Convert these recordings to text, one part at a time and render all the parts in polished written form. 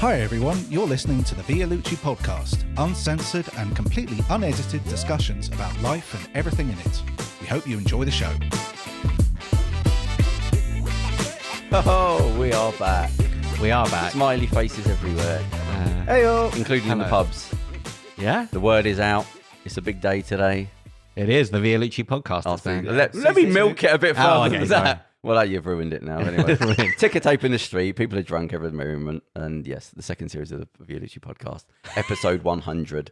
Hi everyone, you're listening to the Vialucci Podcast, uncensored and completely unedited discussions about life and everything in it. We hope you enjoy the show. Oh, we are back. We are back. Smiley faces everywhere. Hey-o! Including in the pubs. Yeah? The word is out. It's a big day today. It is. The Vialucci Podcast is back. Let me milk it a bit further than sorry. that. Well, you've ruined it now. Anyway, ticker tape in the street. People are drunk. Everyone's merriment. And yes, the second series of the Vialucci Podcast, episode 100.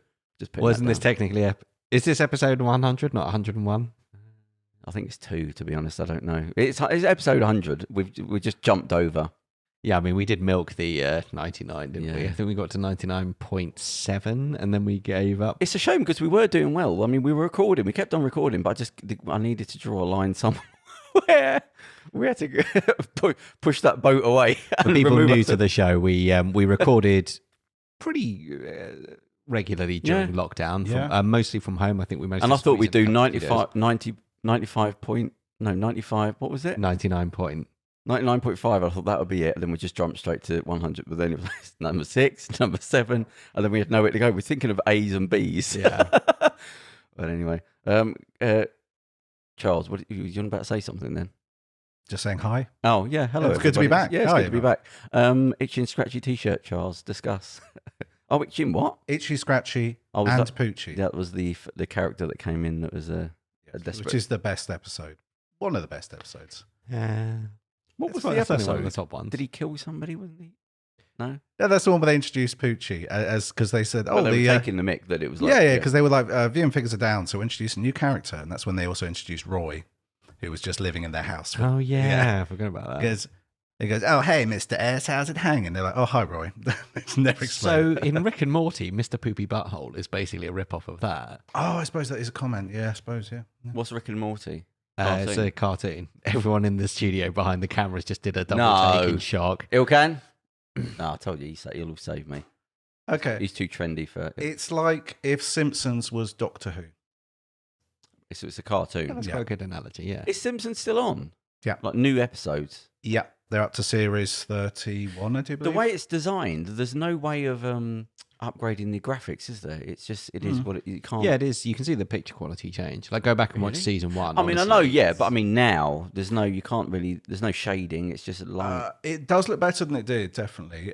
Wasn't this technically... Is this episode 100, not 101? I think it's 2, to be honest. I don't know. It's episode 100. We just jumped over. Yeah, I mean, we did milk the 99, didn't we? Yeah. I think we got to 99.7 and then we gave up. It's a shame because we were doing well. I mean, we were recording. We kept on recording, but I needed to draw a line somewhere. We had to push that boat away. For people new to the show, we recorded pretty regularly during lockdown, mostly from home. I think we mostly. And I thought we'd do 95. What was it? 99.9. 99.5. I thought that would be it. And then we just jumped straight to 100. But then it was number 6, number 7, and then we had nowhere to go. We're thinking of A's and B's. Yeah. But anyway, Charles, what you about to say something then? Just saying hi. Oh yeah, hello. It's good to be back. Yeah, it's good to be back. Itchy and scratchy t-shirt, Charles. Discuss. Oh, itchy and what? Itchy, Scratchy, and Poochie. That was the character that came in. That was a desperate. Which is the best episode. One of the best episodes. What was It's the episode? one of the top ones. Did he kill somebody? Wasn't he? No. Yeah, that's the one where they introduced Poochie as because they said, They were taking the mick that it was like. Yeah, because they were like, VM figures are down, so we introduced a new character, and that's when they also introduced Roy, who was just living in their house. Oh yeah, I forgot about that. Because he goes, "Oh hey, Mr. S, how's it hanging?" They're like, "Oh hi, Roy." It's never explained. So in Rick and Morty, Mr. Poopy Butthole is basically a rip-off of that. Oh, I suppose that is a comment. Yeah, I suppose. Yeah. What's Rick and Morty? It's a cartoon. Everyone in the studio behind the cameras just did a double take in shock. Ilkan? No, I told you, he'll save me. Okay. He's too trendy for it. It's like if Simpsons was Doctor Who. It's a cartoon. Yeah, that's quite a good analogy, yeah. Is Simpsons still on? Yeah. Like new episodes? Yeah, they're up to series 31, I do believe. The way it's designed, there's no way of upgrading the graphics, is there? It's just, it is what you can't. Yeah, it is. You can see the picture quality change. Like, go back and watch season 1. I mean, I know, yeah, but I mean, now, there's no shading. It's just light. It does look better than it did, definitely.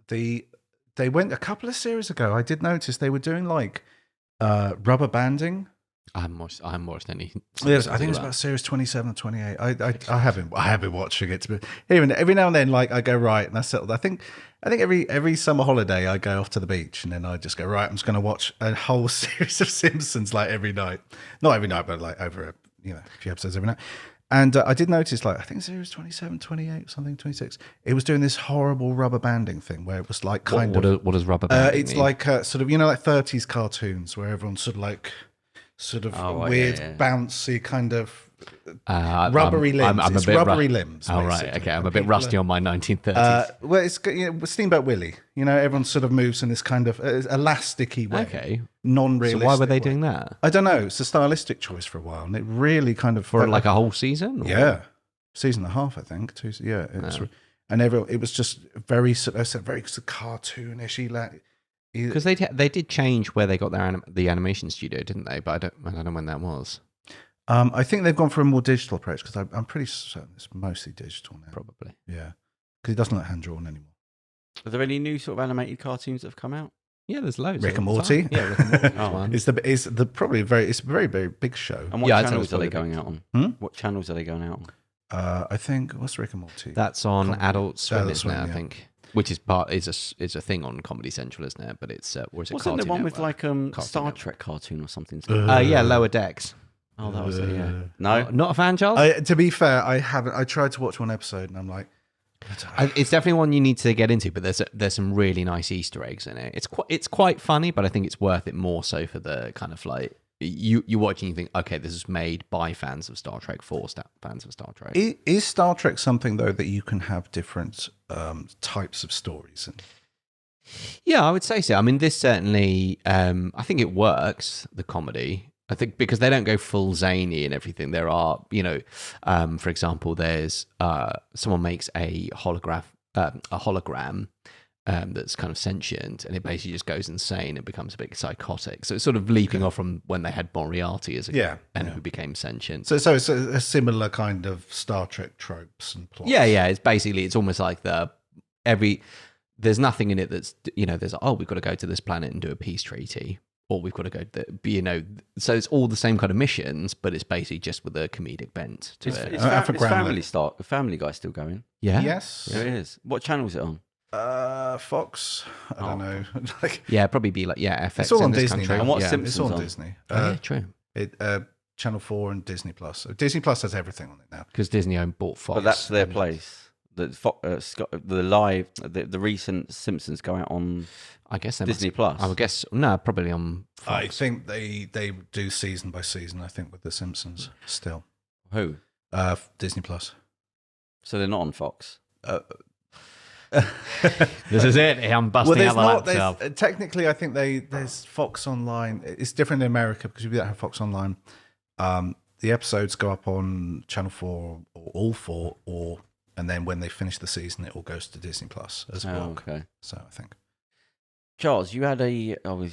They went a couple of series ago. I did notice they were doing like rubber banding. I haven't watched any. Yes, I think it's about series 27 or 28. I have been watching it. Every now and then, like I go right, and I settled. I think every summer holiday I go off to the beach, and then I just go right. I'm just going to watch a whole series of Simpsons like every night. Not every night, but like over a few episodes every night. And I did notice, like I think series 27, 28, something 26. It was doing this horrible rubber banding thing where it was like What does rubber banding it's mean? like sort of like 30s cartoons where everyone's sort of weird, bouncy kind of rubbery limbs. I'm a it's bit rubbery limbs. Oh, basically. right. Okay. I'm a bit rusty on my 1930s. Well, it's Steamboat Willie. Everyone sort of moves in this kind of elasticy way. Okay. Non-realistic. So why were they way. doing that? I don't know. It's a stylistic choice for a while, and it really kind of For like a whole season? Or? Yeah, season and a half, I think. And it was just very sort of cartoonish. Because they did change where they got the animation studio, didn't they? But I don't know when that was. I think they've gone for a more digital approach because I'm pretty certain it's mostly digital now. Probably. Yeah, because it doesn't look hand drawn anymore. Are there any new sort of animated cartoons that have come out? Yeah, there's loads. Rick and Morty. Yeah, Rick and Morty's one. It's a very very big show. And what channels are they going out on? What channels are they going out on? I think what's Rick and Morty? That's on Adult Swim, Adult Swim, now, yeah. I think. Which is a thing on Comedy Central, isn't it? But it's Wasn't there one with like Cartoon Star Network. Trek cartoon or something? Yeah, Lower Decks. Oh, that was it. Yeah. No, Not a fan, Charles. To be fair, I haven't. I tried to watch one episode and I'm like, It's definitely one you need to get into, but there's some really nice Easter eggs in it. It's quite funny, but I think it's worth it more so for the kind of like you watch and you think, okay, this is made by fans of Star Trek for fans of Star Trek. Is Star Trek something though that you can have different types of stories in? Yeah, I would say so. I mean, this certainly, I think it works, the comedy. I think because they don't go full zany and everything. There are, for example, there's someone makes a hologram that's kind of sentient, and it basically just goes insane and becomes a bit psychotic. So it's sort of leaping off from when they had Moriarty as who became sentient. So it's a similar kind of Star Trek tropes and plots. Yeah. It's almost like there's nothing in it that's, there's we've got to go to this planet and do a peace treaty, or we've got to go so it's all the same kind of missions, but it's basically just with a comedic bent to it. Is Family Guy still going? Yeah. Yes. Yeah, it is. What channel is it on? Fox. I don't know. Probably be like FX. It's all on in this Disney country. now. And what's Yeah, Simpsons it's all on on? Disney. Yeah, true. Channel 4 and Disney Plus. So Disney Plus has everything on it now. Because Disney bought Fox. But that's their place. The recent Simpsons go out on. I guess Disney Plus. I would guess probably on Fox. I think they do season by season. I think with the Simpsons still. Who? Disney Plus. So they're not on Fox. This is it. I'm busting out the laptop. Technically, I think there's Fox Online. It's different in America because we don't have Fox Online. The episodes go up on Channel 4 or all 4, and then when they finish the season, it all goes to Disney Plus as well. Okay. So I think. Charles, you had a. What are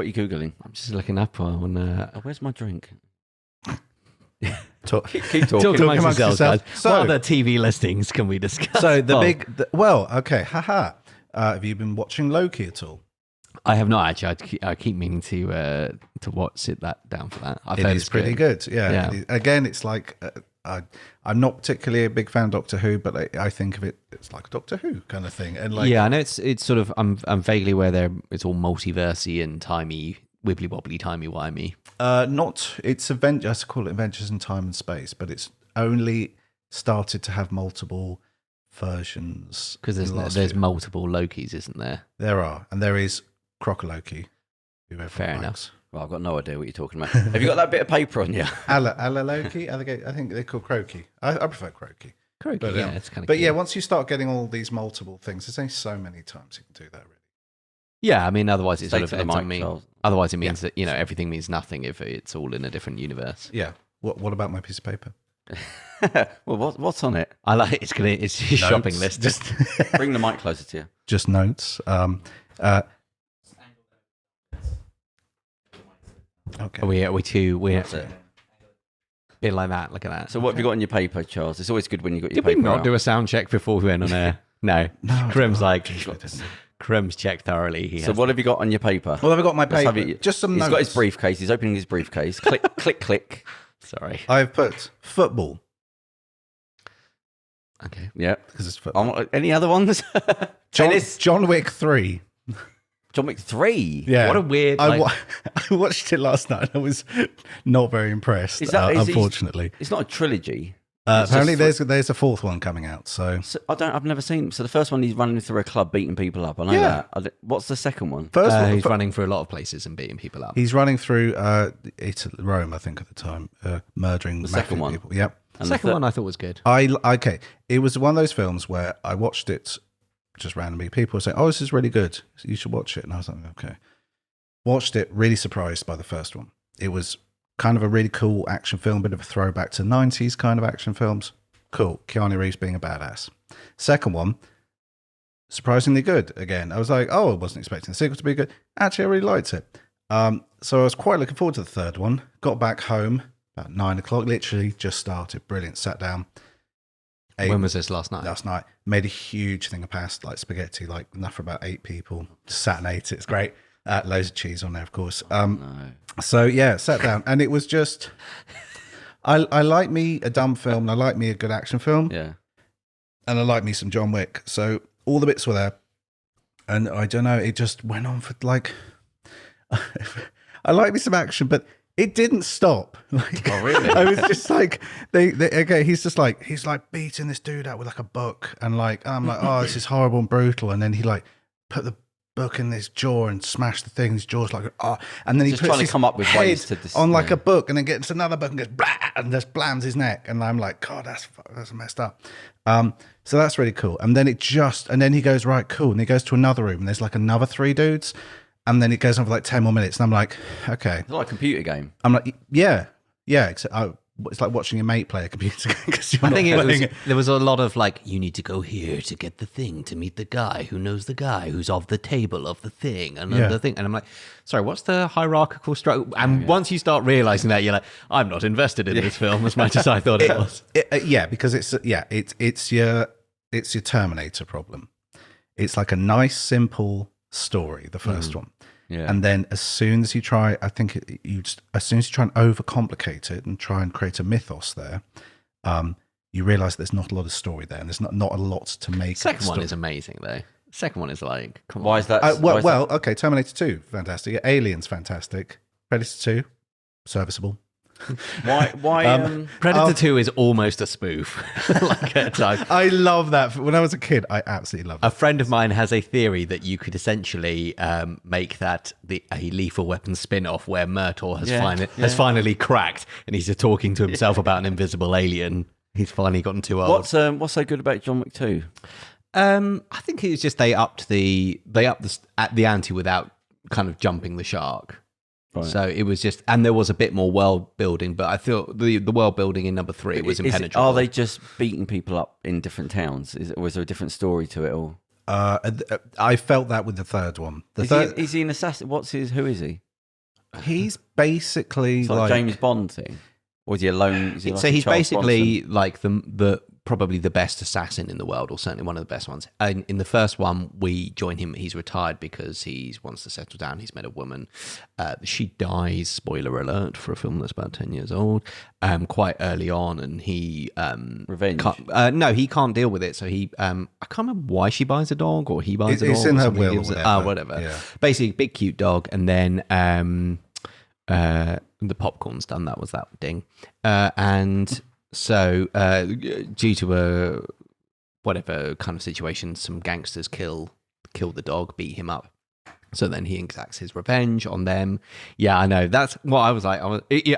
you googling? I'm just looking up on. Where's my drink? Keep Talk amongst yourselves, guys. So, what other TV listings can we discuss? So okay, haha. Have you been watching Loki at all? I have not actually. I keep meaning to sit that down for that. I've It heard is it's pretty good. Yeah. Yeah. Again, it's like I'm not particularly a big fan of Doctor Who, but I think of it's like a Doctor Who kind of thing. And I know it's sort of I'm vaguely aware it's all multiversey and timey, wibbly wobbly, timey wimey. It's Avengers. I call it Adventures in Time and Space, but it's only started to have multiple versions Because there's multiple Lokis, isn't there? There are, and there is Crocoloki. Fair enough. Well, I've got no idea what you're talking about. Have you got that bit of paper on you? Alla Loki. I think they're called Croaky. I prefer Croaky. Croaky, But, it's kind of. But yeah, once you start getting all these multiple things, there's only so many times you can do that. Really. Yeah, I mean, otherwise it Stay sort of to the ends up mic, Charles. Otherwise, it means that everything means nothing if it's all in a different universe. Yeah. What about my piece of paper? Well, what's on it? I like it's your shopping list. Just Bring the mic closer to you. just notes. Okay. We're That's it. bit like that. Look at that. So what have you got on your paper, Charles? It's always good when you got your Did we paper not out. do a sound check before we went on air? No. Kerem's like I didn't. Kerem's checked thoroughly. So what have you got on your paper? Well, I've got my Let's have paper. it- Just some He's notes. got his briefcase. He's opening his briefcase. Click, click, click. Sorry. I've put football Okay. Yeah. because it's football. Any other ones? Tennis. John Wick 3. John Wick 3. Yeah. What a weird. I watched it last night. I was not very impressed, Is it- unfortunately. It's not a trilogy. It's Apparently, just- there's a fourth one coming out. So So I've never seen. So the first one, he's running through a club, beating people up. I know that. What's the second one? first one, he's running through a lot of places and beating people up. he's running through Rome, I think, at the time, murdering The second mafia one. people. Yep. And Second one I thought was good. Okay. It was one of those films where I watched it just randomly. People were saying, "Oh, this is really good. You should watch it." And I was like, "Okay." Watched it. Really surprised by the first one. It was kind of a really cool action film, bit of a throwback to 90s kind of action films. Cool. Keanu Reeves being a badass. Second one, surprisingly good. Again, I was like, "Oh, I wasn't expecting the sequel to be good." Actually, I really liked it. So I was quite looking forward to the third one. Got back home about 9 o'clock. Literally just started. Brilliant. Sat down. When was this last night? Last night. Made a huge thing of pasta, like spaghetti, like enough for about 8 people. Just sat and ate it. It's great. Loads of cheese on there, of course. So yeah, sat down, and it was just. I like me a dumb film, and I like me a good action film, Yeah. and I like me some John Wick. So all the bits were there, and I don't know, it just went on for like. I like me some action, but it didn't stop. Like, Oh, really? I was just like, he's like beating this dude out with like a book, and like I'm like, oh, this is horrible and brutal, and then he like put the book in his jaw and smashed the thing. His jaw's like, oh, and then he Just puts trying to his come up with head ways to on like yeah. a book, and then gets another book and goes blah, and just blams his neck, and I'm like, God, that's messed up. So that's really cool. And then then he goes, right, cool, and he goes to another room, and there's like another 3 dudes. And then it goes on for like 10 more minutes. And I'm like, okay. It's like a computer game. I'm like, yeah. it's like watching your mate play a computer game because you're I not think playing it. there was a lot of like, you need to go here to get the thing, to meet the guy who knows the guy who's of the table of the thing and Yeah. the thing. And I'm like, sorry, what's the hierarchical structure? And once you start realizing that, you're like, I'm not invested in this film as much as I thought it was. Yeah, because it's your Terminator problem. It's like a nice, simple story, the first one. Yeah. And then as soon as you try, as soon as you try and overcomplicate it and try and create a mythos there, you realize there's not a lot of story there, and there's not a lot to make. Second one is amazing though. Second one is like, come on. Why is that? Okay, Terminator 2, fantastic. Aliens, fantastic. Predator 2, serviceable. Why? Predator 2 is almost a spoof. Like at times. I love that. When I was a kid, I absolutely loved it. A friend of mine has a theory that you could essentially make that a Lethal Weapon spin-off where Murtaugh has finally cracked and he's just talking to himself about an invisible alien. He's finally gotten too old. What's so good about John Wick 2? I think it's just they upped the ante without kind of jumping the shark. Right. So it was just, and there was a bit more world building, but I thought the world building in number 3 was impenetrable. Are they just beating people up in different towns? Was there a different story to it all? I felt that with the third one. Is he an assassin? Who is he? He's basically It's like a James Bond thing. Or is he alone? Is he like So a he's Charles basically Bronson? like the probably the best assassin in the world, or certainly one of the best ones. And in the first one, we join him. He's retired because he wants to settle down. He's met a woman. She dies, spoiler alert, for a film that's about 10 years old, quite early on. And he... Revenge? No, he can't deal with it. So he... I can't remember why she buys a dog or he buys a dog. It's in or her something. will or whatever. Yeah. Basically, big, cute dog. And then... the popcorn's done. That was that ding. And so due to whatever kind of situation, some gangsters kill the dog, beat him up. So then he exacts his revenge on them. Yeah, I know. That's what I was like.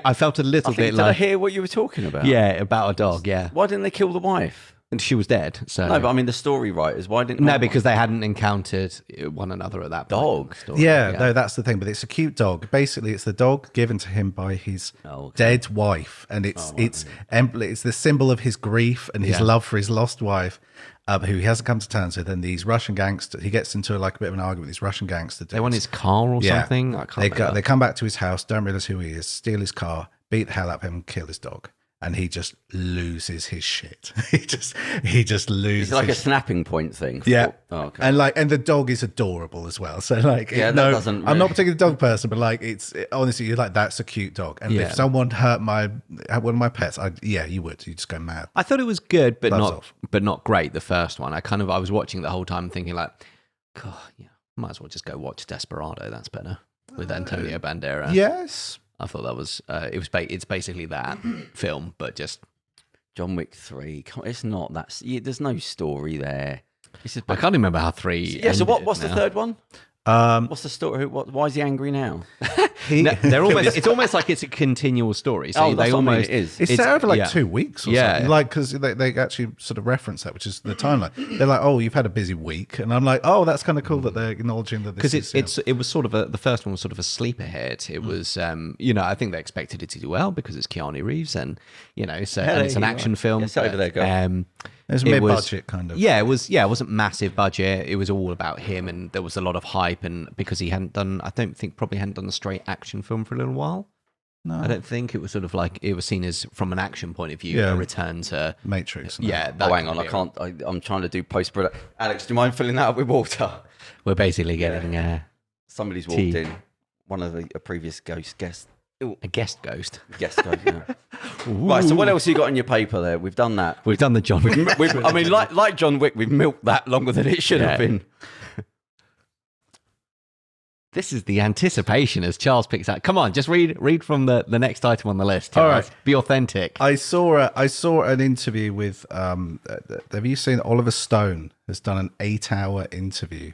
I felt a little bit Did I like... hear what you were talking about? Yeah, about a dog, yeah. Why didn't they kill the wife? And she was dead, so... No, but I mean the story writers. Why didn't? No, because they hadn't encountered one another at that point. Dog? Story, No, that's the thing. But it's a cute dog. Basically, it's the dog given to him by his dead wife, and it's the symbol of his grief and his love for his lost wife, who he hasn't come to terms with. And these Russian gangsters, he gets into like a bit of an argument with these Russian gangsters. They want his car or something? I can't remember. They come back to his house, don't realize who he is, steal his car, beat the hell out of him, and kill his dog. And he just loses his shit. he just loses. It's like a snapping point thing. Yeah. Oh, okay. And the dog is adorable as well. So like, Yeah, that doesn't I'm really- not particularly a dog person, but like, honestly, you're like, that's a cute dog. And if someone hurt one of my pets, you would. You just go mad. I thought it was good, but Gloves off. not great. The first one, I was watching the whole time thinking like, God, might as well just go watch Desperado. That's better with Antonio Banderas. Yes. I thought that was it's basically that film, but just John Wick 3. It's not that. There's no story there. It's just, I can't remember how 3. yeah. So ended what's the now. third one? What's the story? Why is he angry now? No, they're almost. It's almost like it's a continual story. So That's they what I mean, almost it is. It's set over like 2 weeks or something. Like, because they actually sort of reference that, which is the timeline. They're like, oh, you've had a busy week. And I'm like, oh, that's kind of cool that they're acknowledging that this because it was sort of the first one was sort of a sleeper hit. It was I think they expected it to do well because it's Keanu Reeves and and it's an action film. It's over there, go. It's mid-budget kind of. Yeah, it was. Yeah, it wasn't massive budget. It was all about him, and there was a lot of hype. And because he hadn't done, I don't think probably hadn't done a straight action film for a little while. No, I don't think it was sort of like it was seen as from an action point of view a return to Matrix. Yeah. Oh, hang on, I can't. I'm trying to do post-production. Alex, do you mind filling that up with water? We're basically getting Somebody's walked in. One of a previous guest. a guest ghost. Guest ghost. Yeah. Right. So what else have you got in your paper there? We've done that. We've done the John Wick. I mean, like John Wick, we've milked that longer than it should have been. This is the anticipation as Charles picks out. Come on, just read from the next item on the list. All right. Be authentic. I saw an interview with. Have you seen Oliver Stone has done an 8-hour interview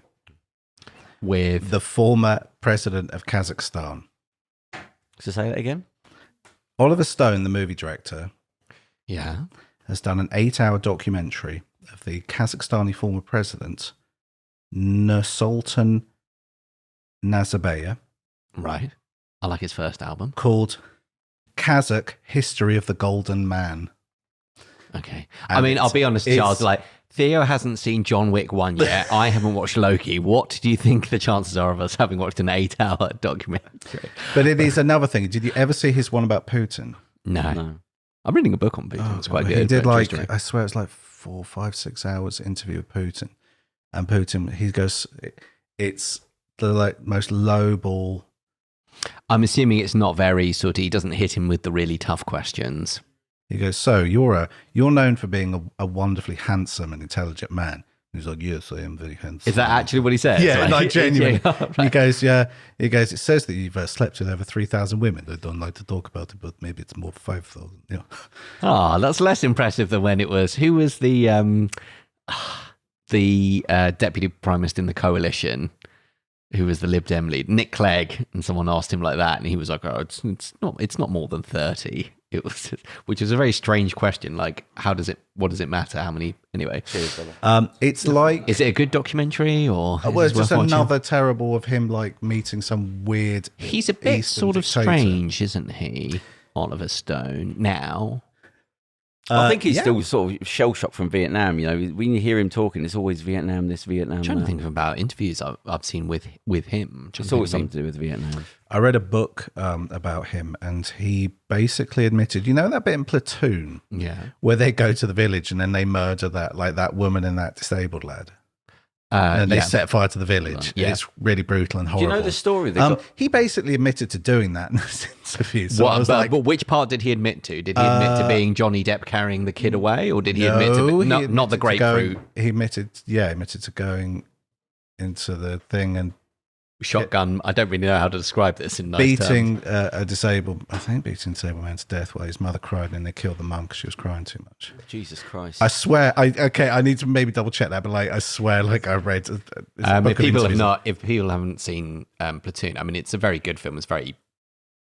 With the former president of Kazakhstan? So say that again. Oliver Stone, the movie director, yeah. has done an 8-hour documentary of the Kazakhstani former president, Nursultan Nazarbayev, Right. I like his first album. called Kazakh History of the Golden Man. Okay. And I mean, I'll be honest, it's- Charles. Like, Theo hasn't seen John Wick 1 yet. I haven't watched Loki. What do you think the chances are of us having watched an 8-hour documentary? But it is another thing. Did you ever see his one about Putin? No. I'm reading a book on Putin. It's quite good. He did but true like, story. I swear it's like 4, 5, 6 hours interview with Putin. And Putin, he goes, it's the like most lowball. I'm assuming it's not very sort of, he doesn't hit him with the really tough questions. He goes, so you're known for being a wonderfully handsome and intelligent man. He's like, yes, I am very handsome. Is that actually what he says? Yeah, like genuinely. Yeah, He goes, yeah. He goes, it says that you've slept with over 3,000 women. I don't like to talk about it, but maybe it's more 5,000. Yeah. Oh, that's less impressive than when it was, who was the deputy prime minister in the coalition? Who was the Lib Dem lead? Nick Clegg. And someone asked him like that, and he was like, "Oh, it's not more than 30." It was, which is a very strange question. Like, what does it matter? How many? Anyway, It's like, is it a good documentary or? well, is it's it just worth watching? another terrible of him like meeting some weird. He's a bit Eastern sort of dictator. strange, isn't he? Oliver Stone now. I think he's yeah. still sort of shell shocked from Vietnam. You know, when you hear him talking, it's always Vietnam this, Vietnam I'm trying to that. think about interviews I've seen with him. It's always something to do with Vietnam. I read a book about him, and he basically admitted, you know, that bit in Platoon Yeah. where they go to the village and then they murder that woman and that disabled lad. And they set fire to the village. Yeah. It's really brutal and Do horrible. you know the story? They got, He basically admitted to doing that in this interview. So I was but, like, but which part did he admit to? Did he admit to being Johnny Depp carrying the kid away, or did he admit to he not the admitted to grapefruit He admitted to going into the thing and shotgun? I don't really know how to describe this in nice terms. beating a disabled man to death while his mother cried, and they killed the mum because she was crying too much. Jesus Christ. I swear, I need to maybe double check that, but like, I swear, like I read. If people haven't seen Platoon, I mean, it's a very good film. It's very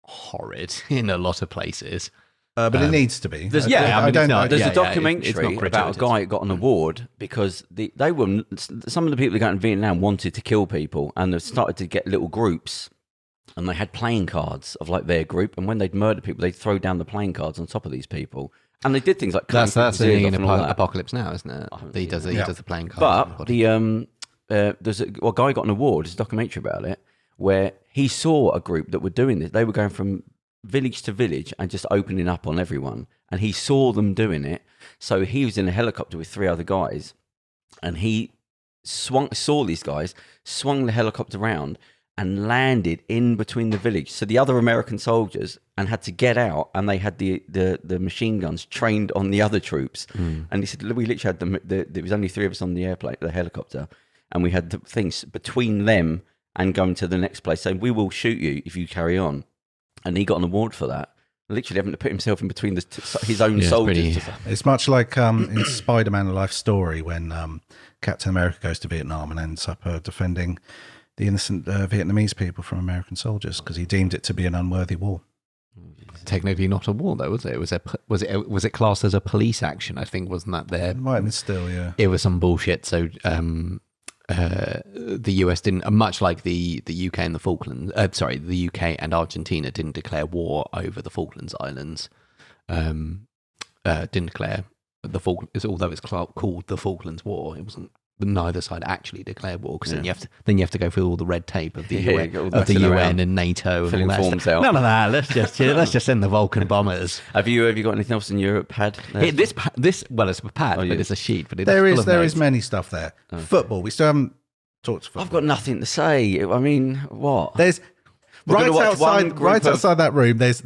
horrid in a lot of places. But it needs to be. There's- yeah, I mean, it's not- There's yeah, a documentary it's not about a gratuitous. guy who got an award because they were some of the people who got in Vietnam wanted to kill people, and they started to get little groups, and they had playing cards of like their group, and when they'd murder people, they'd throw down the playing cards on top of these people, and they did things like That's cutting the people's ears thing off in and all that. Apocalypse Now, isn't it? haven't He seen does it. he Yeah. does the playing card. But there's a guy got an award. There's a documentary about it where he saw a group that were doing this. They were going from village to village and just opening up on everyone, and he saw them doing it. So he was in a helicopter with 3 other guys, and he saw these guys, swung the helicopter around and landed in between the village. So the other American soldiers and had to get out, and they had the machine guns trained on the other troops. And he said, we literally had there was only 3 of us on the airplane, the helicopter, and we had the things between them and going to the next place saying, we will shoot you if you carry on. And he got an award for that. Literally having to put himself in between his own Yeah, it's soldiers. pretty- It's much like in Spider-Man: A Life Story when Captain America goes to Vietnam and ends up defending the innocent Vietnamese people from American soldiers because he deemed it to be an unworthy war. Technically not a war, though, was it? Was it classed as a police action? I think, wasn't that there? It might have been still, yeah. It was some bullshit. So the US didn't, much like the UK and the Falklands. The UK and Argentina didn't declare war over the Falklands Islands. Didn't declare the Falklands, although it's called the Falklands War. It wasn't. Neither side actually declared war because then you have to go through all the red tape of the UN and NATO and filling all that forms stuff. out. None of that. Let's just send the Vulcan bombers. Have you got anything else in your pad? It's a pad, but it's a sheet. But There full of is notes. many stuff there. Football. We still haven't talked football. I've got nothing to say. I mean, what? There's We're right gonna watch one group of- outside that room. There's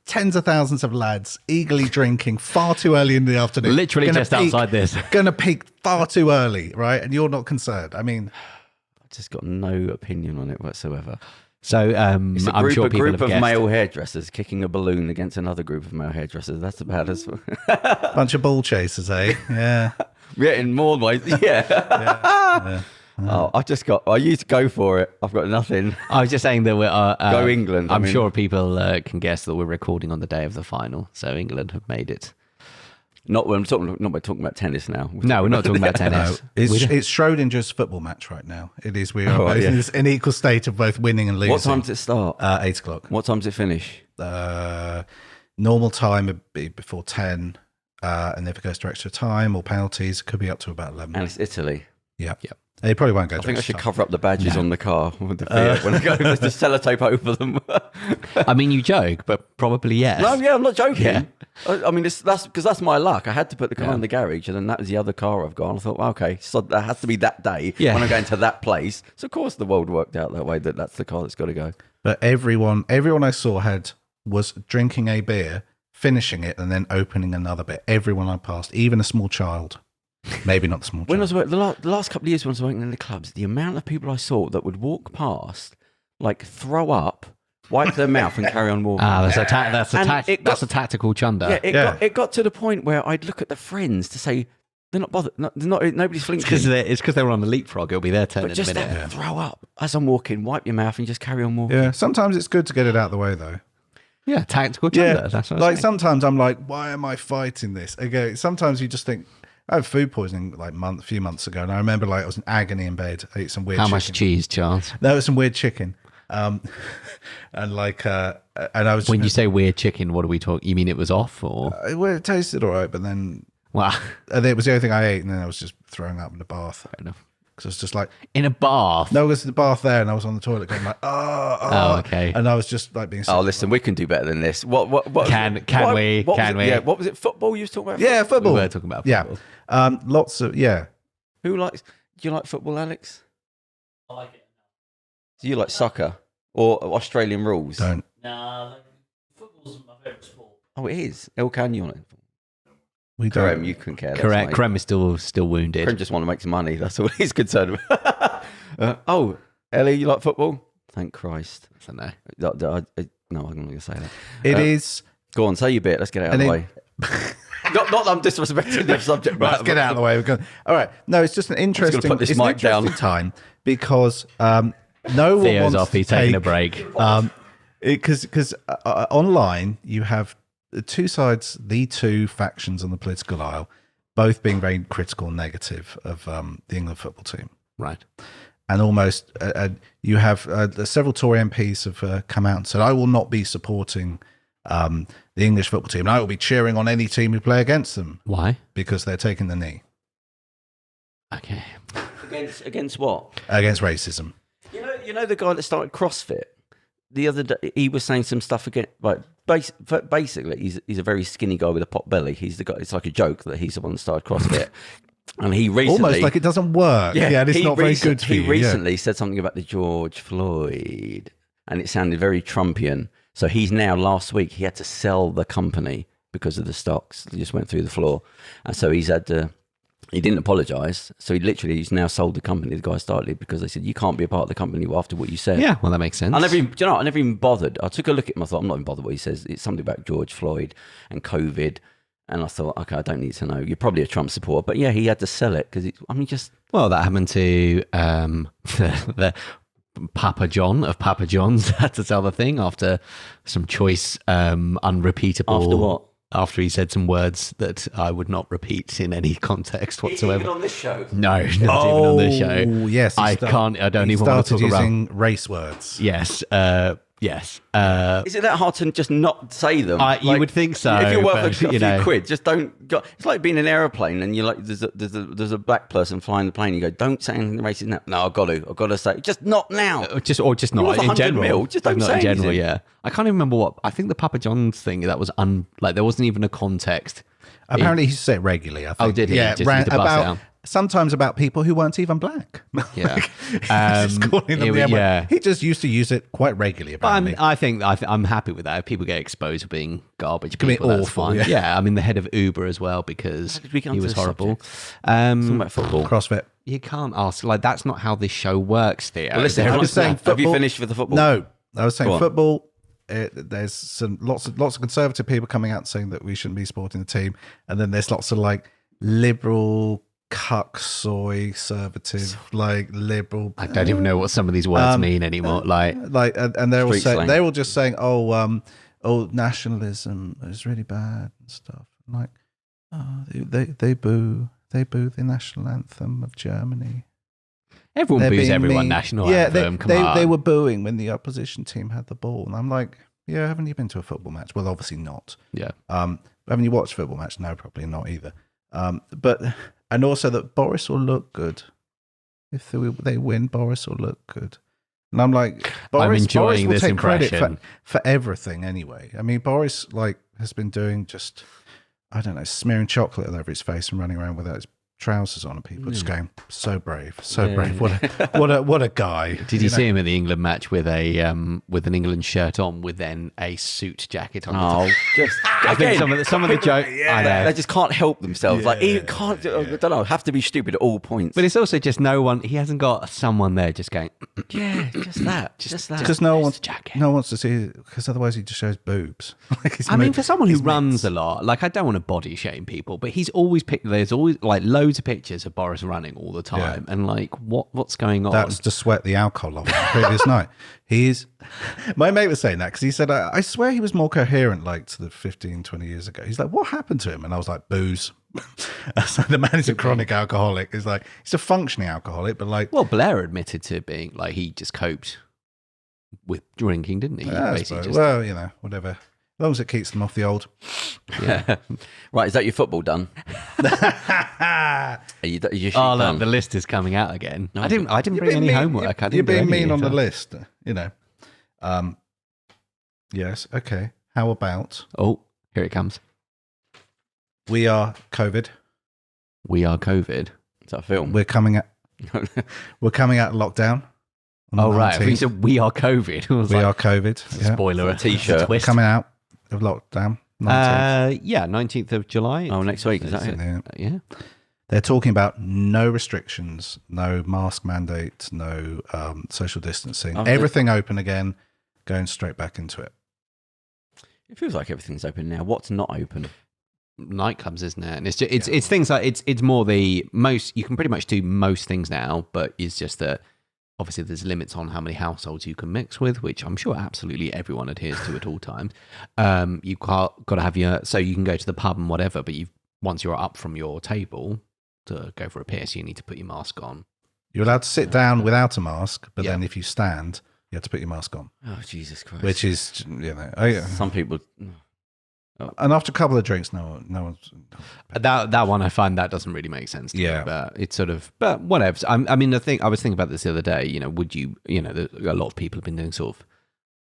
tens of thousands of lads eagerly drinking far too early in the afternoon. Literally Gonna just outside this. Gonna peak far too early, right? And you're not concerned. I mean, I've just got no opinion on it whatsoever. So It's a I'm group, sure a people group have of guessed. male hairdressers kicking a balloon against another group of male hairdressers. That's about as bunch of ball chasers, eh? Yeah. yeah, in more ways. Yeah. Oh, I used to go for it. I've got nothing. I was just saying that we're Go England, I I'm mean. sure people can guess that we're recording on the day of the final, so England have made it. Not when I'm talking. Not by talking about tennis now. No, we're not talking about No, tennis. it's Schrodinger's football match right now. It is. We are both in this an equal state of both winning and losing. What time does it start? 8 o'clock. What time does it finish? Normal time would be before 10, and if it goes to extra time or penalties, it could be up to about 11. And it's Italy. Yeah. They probably won't go to I think I extra should time. cover up the badges on the car with the Fiat when I go with the sellotape over them. I mean, you joke, but probably yes. No, yeah, I'm not joking. Yeah. I mean, that's because that's my luck. I had to put the car in the garage, and then that was the other car I've got. And I thought, well, okay, so that has to be that day when I'm going to that place. So of course the world worked out that way. That's the car that's got to go. But everyone I saw was drinking a beer, finishing it, and then opening another bit. Everyone I passed, even a small child. Maybe not the small child. When I was the last couple of years when I was working in the clubs, the amount of people I saw that would walk past, like throw up, wipe their mouth, and carry on walking. That's a tactical chunder. Yeah, it got to the point where I'd look at the friends to say they're not bothered. Nobody's flinching. It's because they were on the leapfrog. It'll be their turn But in a just minute. throw up as I'm walking, wipe your mouth, and just carry on walking. Yeah, sometimes it's good to get it out of the way, though. Yeah, tactical chunder. Yeah, That's what like sometimes I'm like, why am I fighting this? Okay, sometimes you just think. I had food poisoning like a few months ago, and I remember like I was in agony in bed. I ate some weird. How chicken. much cheese, Charles? No, it was some weird chicken, and like, and I was. When you say weird chicken, what are we talking? You mean it was off, or well, it tasted all right, but then wow, and it was the only thing I ate, and then I was just throwing up in the bath. fair enough. Because I was just like, In a bath. no, it was the bath there, and I was on the toilet going like, Oh, okay. and I was just like being. Oh, listen, we can do better than this. What Can we? Can we? Yeah, what was it? Football you was talking about? Yeah, football. We were talking about football. Yeah, lots of Who likes? Do you like football, Alex? I like it. Do you like soccer or Australian rules? Don't. Nah, football's my favourite sport. Oh, it is. El Canyon. We don't. Kerem, you couldn't care. less, Correct. mate. Kerem is still wounded. Kerem just want to make some money. That's all he's concerned about. Ellie, you like football? Thank Christ. So no. No, I'm not going to say that. It is. Go on, say your bit. Let's get it out of the way. not that I'm disrespecting the subject. Right, let's get out of the way. We're going. All right. No, it's just an interesting. put this it's an mic down. interesting time because no one Theo's wants off. He's to taking take, a break. Because online you have the two sides, the two factions on the political aisle, both being very critical and negative of the England football team. Right. And almost you have several Tory MPs have come out and said, I will not be supporting the English football team. And I will be cheering on any team who play against them Why? because they're taking the knee Okay. Against what? against racism. You know the guy that started CrossFit the other day. He was saying some stuff again. Like basically, he's a very skinny guy with a pot belly. He's the guy. It's like a joke that he's the one that started CrossFit. And he recently, Almost like it doesn't work. Yeah, and it's not very good for you. He recently said something about the George Floyd, and it sounded very Trumpian. So he's now, last week, he had to sell the company because of the stocks. He just went through the floor. And so he's had to, he didn't apologise. So he's now sold the company, the guy started, because they said, you can't be a part of the company after what you said. Yeah, well, that makes sense. I never even bothered. I took a look at him. I thought, I'm not even bothered what he says. It's something about George Floyd and COVID. And I thought, okay, I don't need to know. You're probably a Trump supporter. But yeah, he had to sell it because, Well, that happened to the Papa John of Papa John's had to sell the thing after some choice, unrepeatable. After what? After he said some words that I would not repeat in any context whatsoever. Even on this show? No, not even on this show. Yes, I don't even want to talk using about. race words. Yes, yes. Is it that hard to just not say them? You would think so. If you're worth but, a few quid, just don't go. It's like being in an aeroplane and you're like, there's a black person flying the plane. You go, don't say anything racist now. No, I've got to say, just not now. Just You're not worth in 100 general. mil, just don't not say in general. anything. Yeah, I can't even remember what. I think the Papa John's thing that was there wasn't even a context. Apparently, he said it regularly. I think. Oh, did he? Yeah, Just to bust it about out. sometimes about people who weren't even black. Yeah. Just calling them the M-word. yeah. He just used to use it quite regularly. Apparently, I think I'm happy with that. If people get exposed for being garbage be people, that's awful, fine. yeah. I mean, the head of Uber as well, because How did we get he onto was this horrible. Talking about football. CrossFit. You can't ask that's not how this show works, Theo. Well, listen, I'm everyone's just saying. have you football- finished with the football? No, I was Go saying on. football. There's lots of conservative people coming out saying that we shouldn't be supporting the team, and then there's lots of like liberal, cuck, soy, conservative, like liberal. I don't even know what some of these words mean anymore. And they're all Street saying slang. they're all just saying, oh, nationalism is really bad and stuff. I'm like, oh, they boo the national anthem of Germany. Everyone They're boos being everyone mean. national Yeah, anthem. Come on. they were booing when the opposition team had the ball, and I'm like, Yeah, haven't you been to a football match? Well, obviously not. Yeah. Haven't you watched a football match? No, probably not either. And also that Boris will look good. If they win, Boris will look good. And I'm like, Boris enjoying will this take credit impression. for everything anyway. I mean, Boris has been doing just, I don't know, smearing chocolate all over his face and running around without his trousers on, and people just going, so brave. What a guy. Did you see him in the England match with an England shirt on with then a suit jacket on? Oh, just I think some of the joke. I know. They just can't help themselves. Like he can't. I don't know. Have to be stupid at all points. But it's also just no one. He hasn't got someone there just going. yeah, just that. Just that. Because no one wants jacket. no one wants to see, because otherwise he just shows boobs. I mean, for someone who runs a lot, like I don't want to body shame people, but he's always there's always like loads of pictures of Boris running all the time, and like what's going on? That's to sweat the alcohol off the previous night. My mate was saying that because he said, I swear he was more coherent like to the 15, 20 years ago. He's like, what happened to him? And I was like, booze. So the man is a chronic alcoholic. He's like, he's a functioning alcoholic, but like, well, Blair admitted to being like he just coped with drinking, didn't he? yeah, well, you know, whatever. As long as it keeps them off the old. Yeah. Right, is that your football done? Are you Oh, done? look, the list is coming out again. No, I didn't bring any homework. You're being mean on the list, you know. Yes, okay. How about Oh, here it comes. we are COVID? We are COVID. Is that a film? We're coming out of lockdown. on the Oh, right. I 19th. think said we are COVID. I was We like, are COVID. Yeah. spoiler. T-shirt. Twist. Coming out of lockdown. 19th. Yeah, 19th of July. Oh, next week, is that it? Yeah. Yeah. They're talking about no restrictions, no mask mandate, no social distancing. Oh, Everything open again, going straight back into it. It feels like everything's open now. What's not open? Nightclubs, isn't it? And it's just, it's things like it's more the most. You can pretty much do most things now, but it's just that obviously there's limits on how many households you can mix with, which I'm sure absolutely everyone adheres to at all times. You've got to have so you can go to the pub and whatever, but once you're up from your table to go for a piss, you need to put your mask on. You're allowed to sit down without a mask, but then if you stand, you have to put your mask on. Oh, Jesus Christ. Which is, you know, Some people... and after a couple of drinks, no one's. That one, I find that doesn't really make sense to me, but it's sort of, but whatever. I mean, I was thinking about this the other day, you know, a lot of people have been doing sort of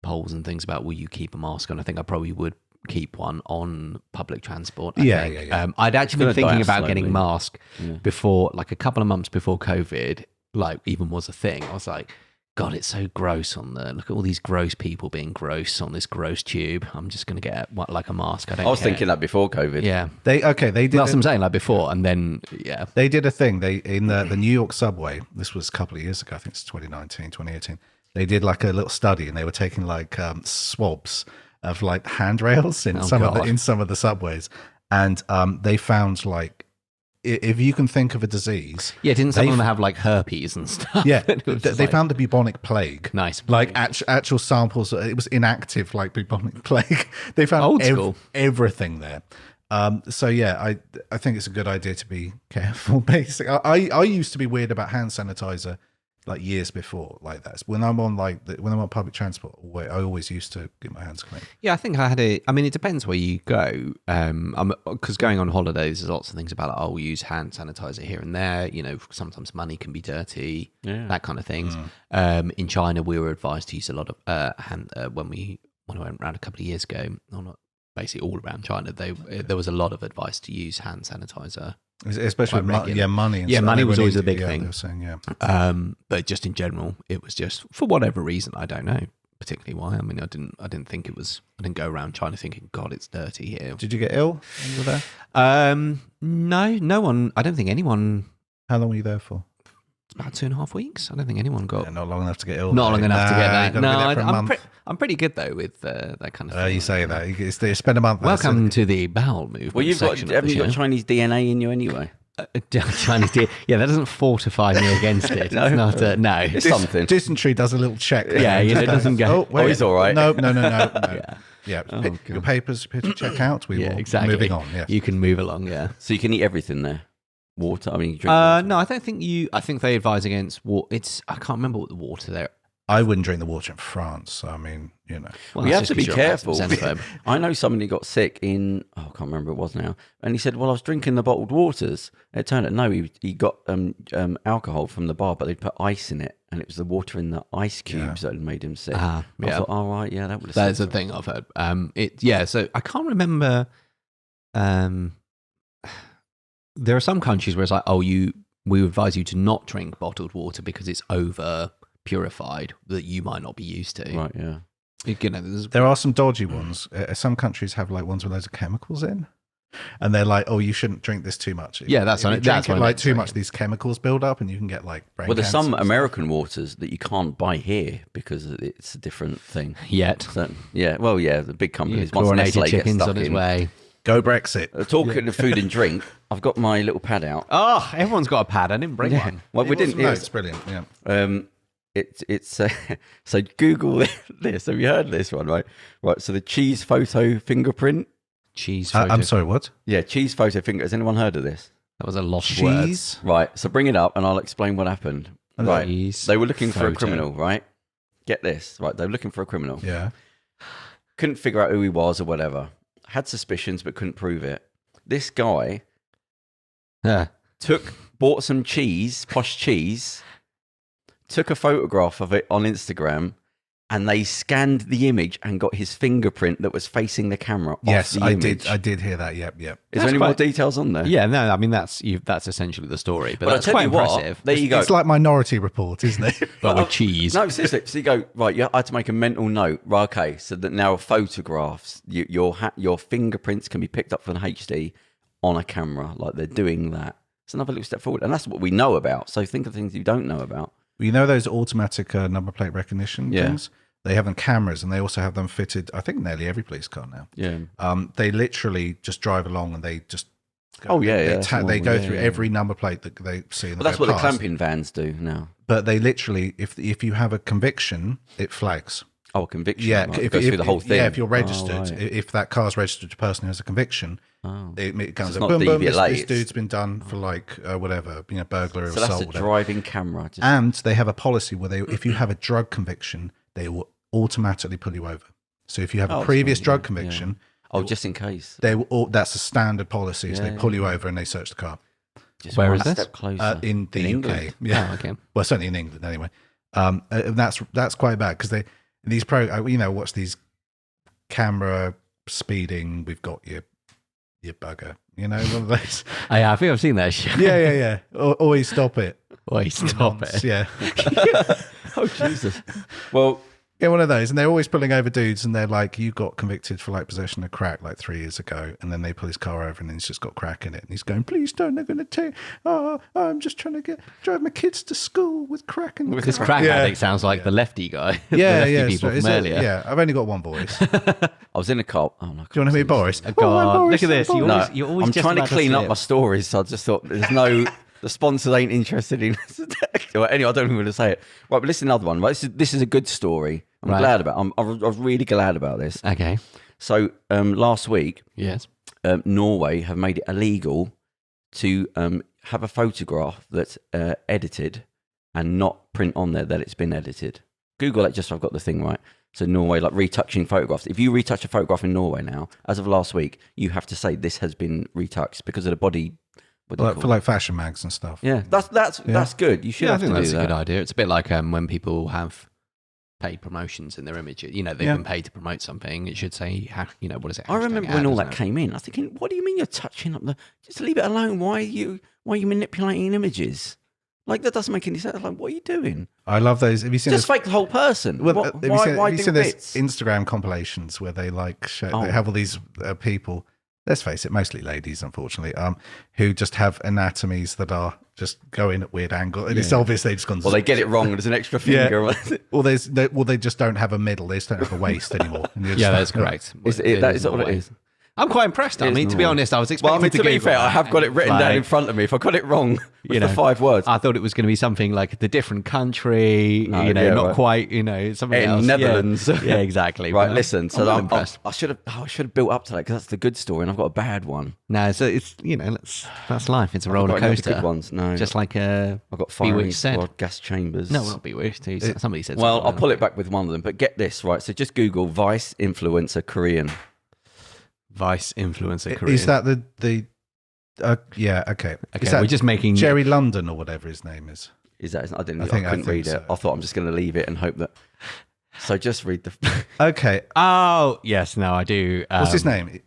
polls and things about, will you keep a mask on? I think I probably would keep one on public transport. I think. I'd actually been thinking about getting a mask before, like a couple of months before COVID, like even was a thing. I was like, God, it's so gross look at all these gross people being gross on this gross tube. I'm just going to get like a mask. I was thinking that before COVID. Yeah. They did. That's what I'm saying, like before. And then, They did a thing. In the New York subway, this was a couple of years ago, I think it's 2019, 2018. They did like a little study and they were taking like swabs of like handrails in some of the subways. And they found like, if you can think of a disease. Yeah, didn't some of them have like herpes and stuff? Yeah, they found the bubonic plague. Nice. Like actual samples. It was inactive, like bubonic plague. They found everything there. So yeah, I think it's a good idea to be careful. Basically, I used to be weird about hand sanitizer like years before, like that. When I'm on public transport, I always used to get my hands clean. Yeah, I think I mean, it depends where you go. Because going on holidays, there's lots of things about, like, we'll use hand sanitizer here and there. You know, sometimes money can be dirty, that kind of things. In China, we were advised to use a lot of hand when I went around a couple of years ago. Basically all around China, there was a lot of advice to use hand sanitizer. Especially with money. And money was always a big thing. They were saying, but just in general, it was just for whatever reason, I don't know particularly why. I mean, I didn't think it was. I didn't go around China thinking, God, it's dirty here. Did you get ill when you were there? No one. I don't think anyone. How long were you there for? About 2.5 weeks. I don't think anyone got. Yeah, not long enough to get ill. Not long enough to get that. No, I'm pretty good though with that kind of thing. You say that. You spend a month. Welcome to the Bowel Movement. Well, haven't you got Chinese DNA in you anyway? Chinese DNA. Yeah, that doesn't fortify me against it. No. It's not. No, It's something. Dysentery does a little check. Yeah, it doesn't go. Oh, wait. Oh, he's all right. No. Yeah. Your papers check out. Exactly. Moving on. Yeah. You can move along. Yeah. So you can eat everything there. Water. I mean, you drink No, water. I don't think you. I think they advise against water. I can't remember what the water there. I wouldn't drink the water in France. So, I mean, you know. Well, you have that's to just be 'cause you're a massive careful. xenophobe. I know somebody got sick in, I can't remember what it was now, and he said, well, I was drinking the bottled waters. It turned out, no, he got alcohol from the bar, but they'd put ice in it, and it was the water in the ice cubes that had made him sick. I yeah. thought, all right, yeah, that would have That is a thing I've heard. So I can't remember. There are some countries where it's like, we advise you to not drink bottled water because it's over purified that you might not be used to. Right, yeah. You know, there's, There are some dodgy ones. Some countries have like ones with loads of chemicals in. And they're like, oh, you shouldn't drink this too much. Yeah, that's if you what- drink that's it what I like meant, too sorry. much. These chemicals build up, and you can get like brain Well, there's some cancer. American waters that you can't buy here because it's a different thing. yet. So, yeah, well, yeah, the big companies. Once Chlorinated Nestle gets chickens stuck on its in. way. Go Brexit. Talking of food and drink, I've got my little pad out. Oh, everyone's got a pad. I didn't bring one. Well, we didn't. No, It's, it's brilliant. Yeah. it's so Google this. Have you heard this one? Right. So the cheese photo fingerprint. Cheese photo. I'm sorry. What? Yeah, cheese photo finger. Has anyone heard of this? That was a lost word. Cheese. Right. So bring it up, and I'll explain what happened. Right. Cheese They were looking for a photo. criminal. Right. Get this. Right. They were looking for a criminal. Yeah. Couldn't figure out who he was or whatever. Had suspicions, but couldn't prove it. This guy Yeah. bought some cheese, posh cheese, took a photograph of it on Instagram, and they scanned the image and got his fingerprint that was facing the camera off Yes, the I image. did. I did hear that. Yep. Yep. Is there That's any more quite- details on there? Yeah, no, I mean, that's essentially the story. But But I'll that's tell quite you what, impressive. there you go. It's like Minority Report, isn't it? But with cheese. No, seriously. So you go, right, you had to make a mental note. Right, okay, so that now photographs, your fingerprints can be picked up from HD on a camera. Like they're doing that. It's another little step forward. And that's what we know about. So think of things you don't know about. You know those automatic number plate recognition Yeah. things? They have them cameras, and they also have them fitted. I think nearly every police car now. Yeah. They literally just drive along, and they just. Go, Oh, yeah, They, yeah, that's they normal, go yeah, through yeah. every number plate that they see. And But they that's go what the past. clamping vans do now. But they literally, if you have a conviction, it flags. Oh, a conviction. Yeah, right, it goes through the whole thing. Yeah, if you're registered, Oh, right. if that car's registered to a person who has a conviction, Oh. it comes it's up, not boom, boom, DVLA, this it's- dude's been done for like whatever, burglary or So assault. that's a whatever. driving camera. Just, And they have a policy where if you have a drug conviction, they will automatically pull you over. So if you have Oh, a that's previous fine, drug yeah, conviction, oh, just in case. they will. That's a standard policy. So Yeah, they pull yeah. you over and they search the car. Just Where one is this? step closer. In the UK, England. yeah. Oh, okay. Well, certainly in England anyway. And that's quite bad because these watch these camera speeding. We've got your bugger, one of those. Oh, yeah, I think I've seen that shit. Yeah. Always stop it. Wait, stop it. Yeah. Oh, Jesus. Well, Yeah, one of those, and they're always pulling over dudes, and they're like, "You got convicted for like possession of crack like 3 years ago," and then they pull his car over, and he's just got crack in it, and he's going, "Please don't, they're going to take. Oh, I'm just trying to drive my kids to school with crack in the This car." crack Yeah. addict sounds like the lefty guy. the Yeah, lefty yeah, people so from earlier. yeah. I've only got one voice. Do I was in a car. Oh, no, you want to meet Boris? Oh, God, I'm look at this. I'm You Boris. No, You're always I'm just trying to about to clean up slip. my stories, so I just thought there's no. The sponsors ain't interested in. Well, anyway, I don't even want to say it. Right, but listen, another one. Right, this is a good story. I'm Right. glad about. I'm really glad about this. Okay. So last week, Yes. Norway have made it illegal to have a photograph that's edited and not print on there that it's been edited. Google that just so I've got the thing right. So Norway, like retouching photographs. If you retouch a photograph in Norway now, as of last week, you have to say this has been retouched because of the body. What do you Like, call for it? like fashion mags and stuff. Yeah, that's good. You should Yeah, I have think to that's do a that. good idea. It's a bit like when people have paid promotions in their image. They've Yeah. been paid to promote something. It should say, what is it? I remember hashtag when ad, all isn't that it? came in. I was thinking, what do you mean you're touching up the? Just leave it alone. Why are you manipulating images? Like that doesn't make any sense. Like, what are you doing? I love those. Have you seen Just this? fake the whole person. Well, What- have you why seen, why have you do seen this bits? Instagram compilations where they like show, Oh. they have all these people, let's face it, mostly ladies, unfortunately, who just have anatomies that are just going at weird angle, and it's obvious they've just gone. Well, they get it wrong. There's an extra Yeah. finger. Well, they just don't have a middle. They just don't have a waist anymore. And you're just Yeah, like, that's correct. That is what it is. I'm quite impressed. I It is mean, to be Norway. honest, I was Well, expecting I mean, to be Google fair, I that. have got it written down in front of me. If I got it wrong with the 5 words. I thought it was going to be something like the different country, No, not right. quite, something In else. Netherlands. Yeah, exactly. Right, But listen. So I'm I'm, impressed. I should have built up to that because that's the good story, and I've got a bad one. No, so it's that's life. It's a roller I've got any coaster. good ones. No, Just like I've got firing Bewitched said. squad, gas chambers. No, not Bewitched. Somebody said. Well, something I'll pull it back with one of them. But get this right. So just Google Vice influencer Korean. Vice influencer Korean. Is that the yeah, okay. Okay, Is that we're just making Jerry London or whatever his name is? Is that? I didn't. I, think couldn't read so. it. I thought I'm just going to leave it and hope that. So just read the. Okay. Oh yes, no, I do. What's his name?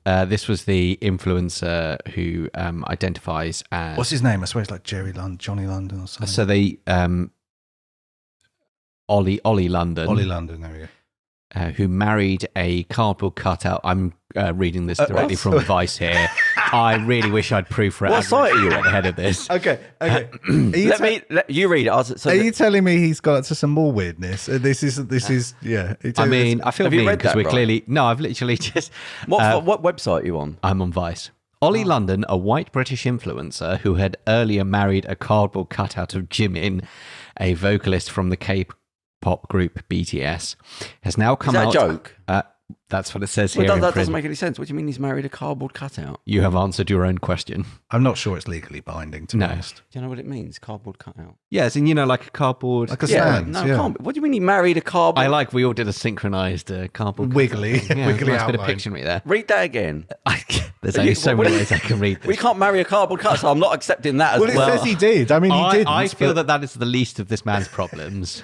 This was the influencer who identifies as. What's his name? I swear it's like Jerry London, Johnny London or something. So they Ollie London. Ollie London, there we go. Who married a cardboard cutout. I'm reading this directly what? from Vice here. I really wish I'd proofread. What site are you at the head of this? Okay, okay. Let you read it. So Are you telling me he's got up to some more weirdness? This is yeah. I mean, I feel Have you mean read because that, we're Brian? clearly no. I've literally just. what website are you on? I'm on Vice. Ollie London, a white British influencer who had earlier married a cardboard cutout of Jimin, a vocalist from the K-pop group BTS, has now come that a out. joke? That's what it says Well, here. in that print. doesn't make any sense. What do you mean he's married a cardboard cutout? You have answered your own question. I'm not sure it's legally binding, to be No. honest. Do you know what it means? Cardboard cutout. Yes, and like a cardboard. Like a Yeah, stand. no, yeah. can't be. What do you mean he married a cardboard? We all did a synchronized cardboard Wiggly- cutout thing. Yeah, wiggly nice bit of outline. Pictionary there. Read that again. There's Are only you- so what many do you- ways I can read this. We can't marry a cardboard cutout, so I'm not accepting that as Well, it well. says he did. I mean, he did. I feel that is the least of this man's problems.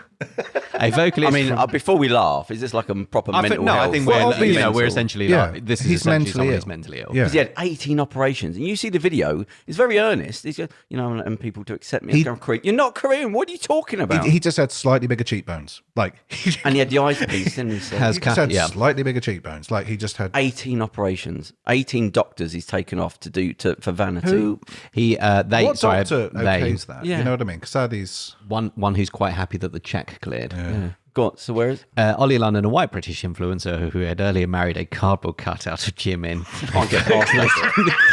A vocalist. I mean, from- before we laugh, is this like a proper I mental think, no, health? I think Well, we're obviously- we're essentially Yeah, like, this is he's essentially mentally someone who's ill. mentally ill. Yeah. Because he had 18 operations, and you see the video. It's very earnest. He's just, and people to accept me. He- I'm Korean. You're not Korean. What are you talking about? He just had slightly bigger cheekbones. Like he and he had the eyepiece, didn't he? So Has just had yeah. slightly bigger cheekbones. Like he just had. 18 operations, 18 doctors he's taken off to do for vanity. Who? He they What sorry doctor they okays that? Yeah. You know what I mean? Because that is. one who's quite happy that the check cleared. Yeah. Go on. So where is? Ollie London, a white British influencer who had earlier married a cardboard cutout of Jimin. I can't get past this.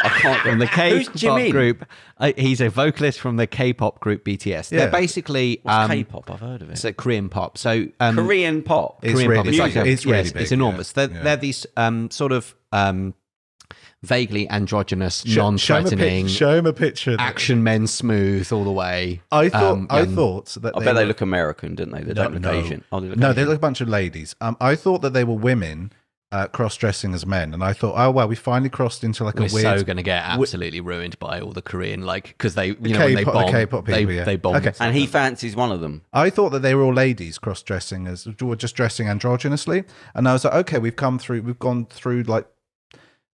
I can't From the Who's K-pop Jimin? group. He's a vocalist from the K-pop group BTS. Yeah. They're basically What's K-pop? I've heard of it. It's a Korean pop. So Korean pop. It's Korean really pop. It's like big. It's really yes, big, It's enormous. yeah. They're these sort of vaguely androgynous, Show him a non-threatening, show him a picture. of it. action men, smooth all the way. I thought. I young- thought that. I bet they look American, didn't they? They don't look no. Asian. Oh, they look No, Asian. they look a bunch of ladies. I thought that they were women cross-dressing as men, and I thought, oh well, we finally crossed into like We're a weird. so going to get absolutely ruined by all the Korean, because they, when they K-pop- bomb, the K-pop they, people, yeah. they bomb. Okay. And he fancies one of them. I thought that they were all ladies cross-dressing as, or just dressing androgynously, and I was like, okay, we've gone through like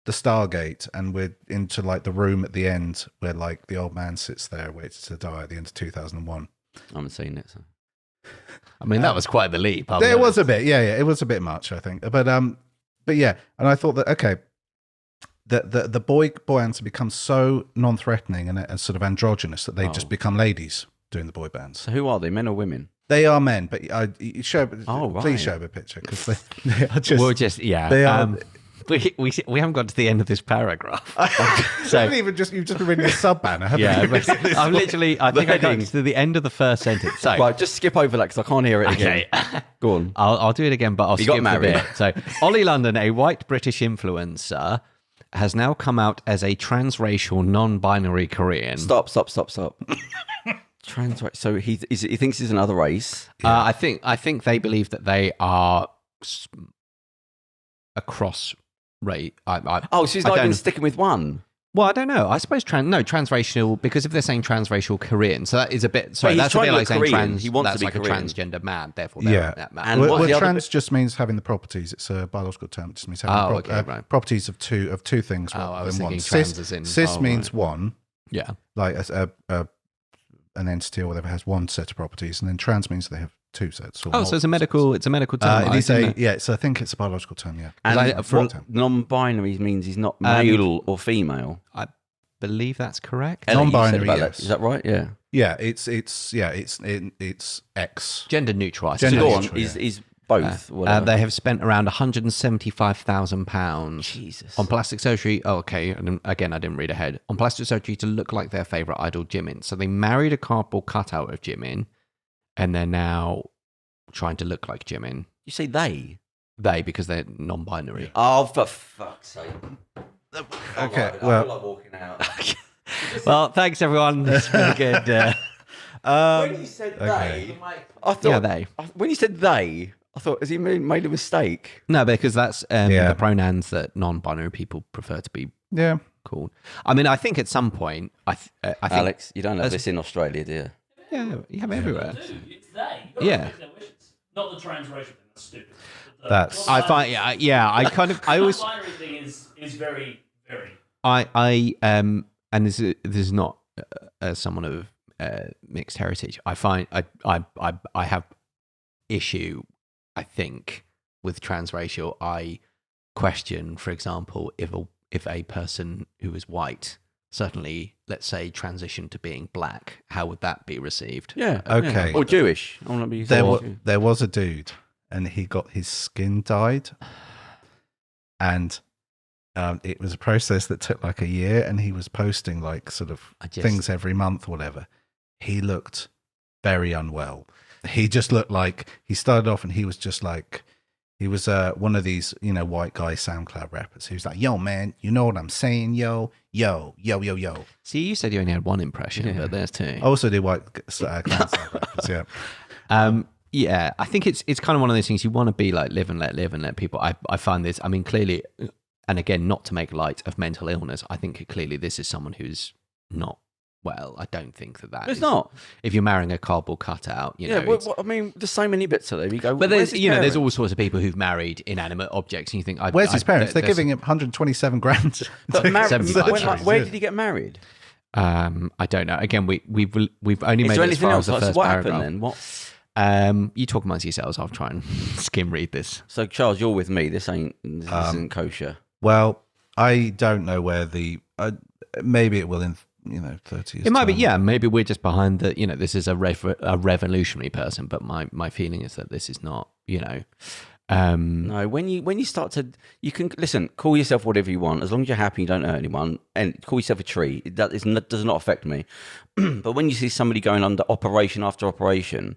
the Stargate, and we're into like the room at the end where like the old man sits there waiting to die at the end of 2001. I haven't seen it. So. I mean, that was quite the leap. I'll be There was honest. a bit, yeah, it was a bit much, I think, but yeah, and I thought that okay, the boy bands have become so non-threatening and sort of androgynous that they just become ladies doing the boy bands. So who are they? Men or women? They are men, but show. Oh, right. Please show a picture because they are just. We'll just, yeah. They are. We haven't got to the end of this paragraph. So you've just been reading a sub banner, haven't Yeah, you? but I'm literally. I think I got heading. to the end of the first sentence. So Right, just skip over that because I can't hear it again. Okay. Go on. I'll do it again, but I'll He got skip the married. bit. So Ollie London, a white British influencer, has now come out as a transracial, non-binary Korean. Stop. Trans. So he thinks he's another race. I think they believe that they are a cross rate. Oh, so he's I not even don't- sticking with one. Well, I don't know. I suppose transracial, because if they're saying transracial Korean, so that is a bit. Sorry, he's that's a trying bit to like look saying Korean. trans. He wants to that's be like Korean. a transgender man. Therefore, Yeah. that man. And Well, what's the other trans just means having the properties. It's a biological term. It just means having right. properties of two things Oh, rather I was than one. thinking Cis, trans as in- cis oh, means one, Yeah. like an entity or whatever has one set of properties, and then trans means they have two sets. Or Oh, so it's a multiple medical. It's a medical term. sets. I It is didn't know. yeah. So I think it's a biological term. Yeah. And what- non-binary means he's not male or female. I believe that's correct. Ellie, you said Non-binary, about that. yes. Is that right? Yeah. Yeah. It's X. Gender neutral. I Gender So go suppose. on. neutral, yeah. He's both. Whatever. They have spent around £175,000 Jesus. on plastic surgery. Oh, okay. And again, I didn't read ahead. On plastic surgery to look like their favourite idol, Jimin. So they married a cardboard cutout of Jimin, and they're now trying to look like Jimin. You say they? They, because they're non-binary. Oh, for fuck's sake. Okay, I well- feel like walking out. Well, thanks everyone. It's been good. When you said they, I thought. Yeah, they. When you said they, I thought, has he made a mistake? No, because that's Yeah. the pronouns that non-binary people prefer to be Yeah. called. I mean, I think at some point, I think Alex, you don't have this in Australia, do you? Yeah, you have everywhere. Dude, it's they. You Yeah. make their wishes. Not the transracial thing. That's stupid. But That's- I find, I kind of, I always, binary thing is very, very. and this is not as someone of mixed heritage. I find I have issue. I think with transracial, I question, for example, if a person who is white certainly, let's say, transitioned to being black, how would that be received? Yeah. Okay. Yeah. Or Jewish. I want to be. There was a dude, and he got his skin dyed, and it was a process that took like a year, and he was posting like sort of things every month, whatever. He looked very unwell. He just looked like he started off, and he was just like he was one of these white guy SoundCloud rappers. He was like, "Yo, man, you know what I'm saying? Yo, yo, yo, yo, yo." See, you said you only had one impression, but there's two. I also do white SoundCloud rappers. Yeah. Yeah, I think it's kind of one of those things you want to be like live and let people. I find this. I mean, clearly, and again, not to make light of mental illness. I think clearly this is someone who's not well. I don't think that It's is- not. If you're marrying a cardboard cutout, you know. Yeah. it's- I mean, there's so many bits of them. You go, but where's there's his there's parents? all sorts of people who've married inanimate objects, and you think, Where's his parents? They're there's- giving him 127 grand. But 75 where did he get married? I don't know. Again, we've only Is made there it as anything far else? as the So first what paragraph. happened then? What? You talk amongst yourselves. I'll try and skim read this. So Charles, you're with me. This isn't kosher. Well, I don't know where maybe it will in 30 years. It might be, time. yeah. Maybe we're just behind the. This is a revolutionary person, but my feeling is that this is not. No, when you start to, you can listen. Call yourself whatever you want, as long as you're happy, you don't hurt anyone, and call yourself a tree. Does not affect me. But when you see somebody going under operation after operation,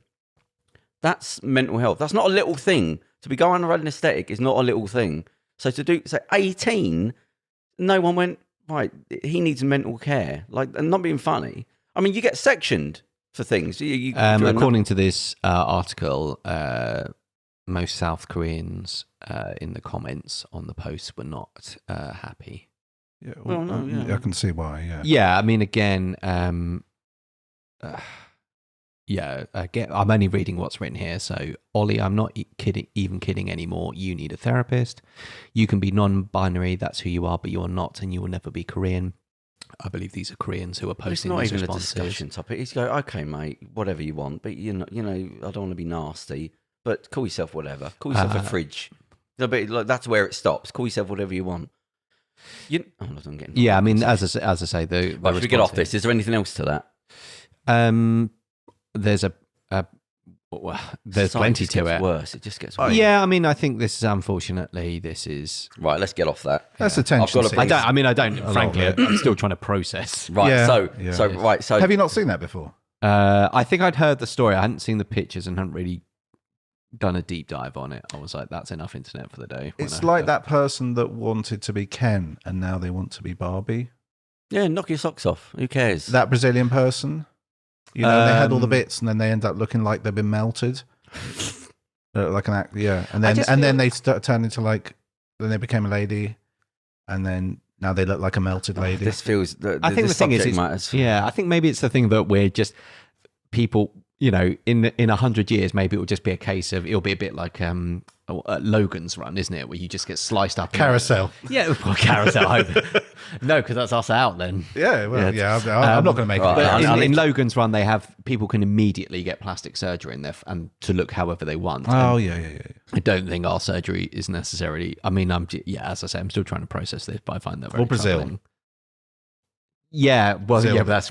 that's mental health. That's not a little thing. To be going under anesthetic is not a little thing. So to do 18, no one went right. He needs mental care. Like, and not being funny. I mean, you get sectioned for things. According to this article, most South Koreans in the comments on the post were not happy. Yeah, Well, no, yeah. I can see why. Yeah. Yeah, I mean, again, again, I'm only reading what's written here. So, Ollie, I'm not even kidding anymore. You need a therapist. You can be non-binary. That's who you are, but you're not, and you will never be Korean. I believe these are Koreans who are It's posting not these even a responses. discussion topic. He's go, okay, mate, whatever you want, but I don't want to be nasty. But call yourself whatever. Call yourself a fridge. That's where it stops. Call yourself whatever you want. I'm getting. Yeah, I mean, as I say, the Right, should we get off this? Is there anything else to that? There's there's Society plenty just to gets it. Worse. It just gets worse. Yeah, I mean, I think this is unfortunately this is. Right, let's get off that. That's attention. I've got a seeking. I don't. Frankly, of it. I'm still trying to process. Right, Yeah, so yeah. so Have you not seen that before? I think I'd heard the story. I hadn't seen the pictures and hadn't really done a deep dive on it. I was like, that's enough internet for the day. It's like that person that wanted to be Ken and now they want to be Barbie. yeah, knock your socks off. Who cares? That Brazilian person. They had all the bits and then they end up looking like they've been melted. Like an act, yeah. And then they turned into then they became a lady, and then now they look like a melted lady. This feels. I think the thing is, matters. yeah, I think maybe it's the thing that we're just people. In 100 years, maybe it will just be a case of it'll be a bit like Logan's Run, isn't it? Where you just get sliced up. Carousel. Yeah, well, carousel. No, because that's us out then. Yeah, well, I'm not going to make right, it. But in Logan's Run, they have people can immediately get plastic surgery in there and to look however they want. Oh, And yeah. I don't think our surgery is necessarily. I mean, as I say, I'm still trying to process this, but I find that very Or Brazil. troubling. Yeah, well, Brazil. yeah, but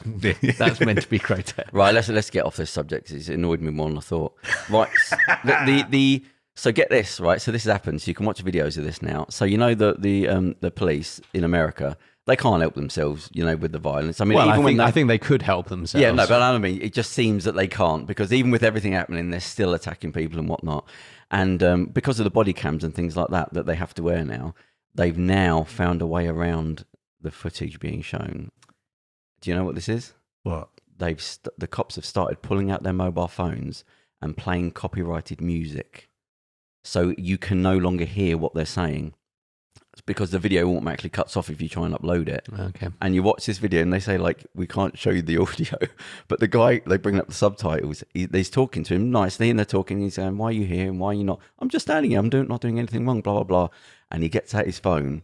that's meant to be grotesque. Right, let's get off this subject. It's annoyed me more than I thought. Right, So get this, right? So this has happened. So you can watch videos of this now. So you know the police in America, they can't help themselves, with the violence. I mean, Well, even I think they could help themselves. yeah, no, but I mean, it just seems that they can't, because even with everything happening, they're still attacking people and whatnot. And because of the body cams and things like that they have to wear now, they've now found a way around the footage being shown. Do you know what this is? What? The cops have started pulling out their mobile phones and playing copyrighted music, so you can no longer hear what they're saying. It's because the video automatically cuts off if you try and upload it. Okay. And you watch this video and they say, like, we can't show you the audio. But the guy, they bring up the subtitles. He's talking to him nicely, and they're talking. He's saying, why are you here and why are you not? I'm just standing here. I'm not doing anything wrong, blah, blah, blah. And he gets out his phone,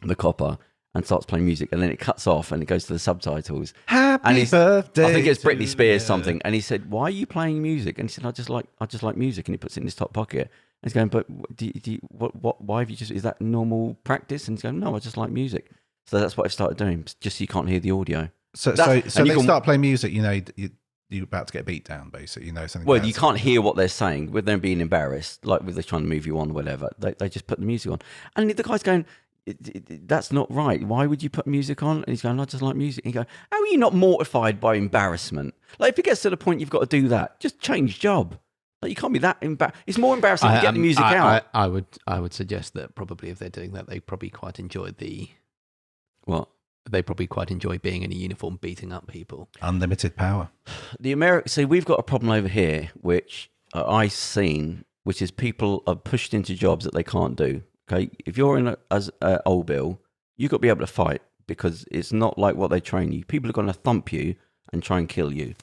the copper, and starts playing music. And then it cuts off and it goes to the subtitles. Happy birthday. I think it's to Britney Spears you. something. And he said, why are you playing music? And he said, I just like music. And he puts it in his top pocket. And he's going, but why have you is that normal practice? And he's going, no, I just like music. So that's what I've started doing, just so you can't hear the audio. So and you they can- start playing music, you're about to get beat down, basically, something. Well, you can't hear what they're saying with them being embarrassed, like with they're trying to move you on or whatever. They just put the music on. And the guy's going, that's not right. Why would you put music on? And he's going, I just like music. And you go, how are you not mortified by embarrassment? Like, if it gets to the point you've got to do that, just change job. Like, you can't be that embarrassed. It's more embarrassing to get the music out. I would suggest that probably if they're doing that, they probably quite enjoy What? They probably quite enjoy being in a uniform, beating up people. Unlimited power. See, we've got a problem over here, which I've seen, which is people are pushed into jobs that they can't do. Okay, if you're in as old Bill, you've got to be able to fight, because it's not like what they train you. People are going to thump you and try and kill you.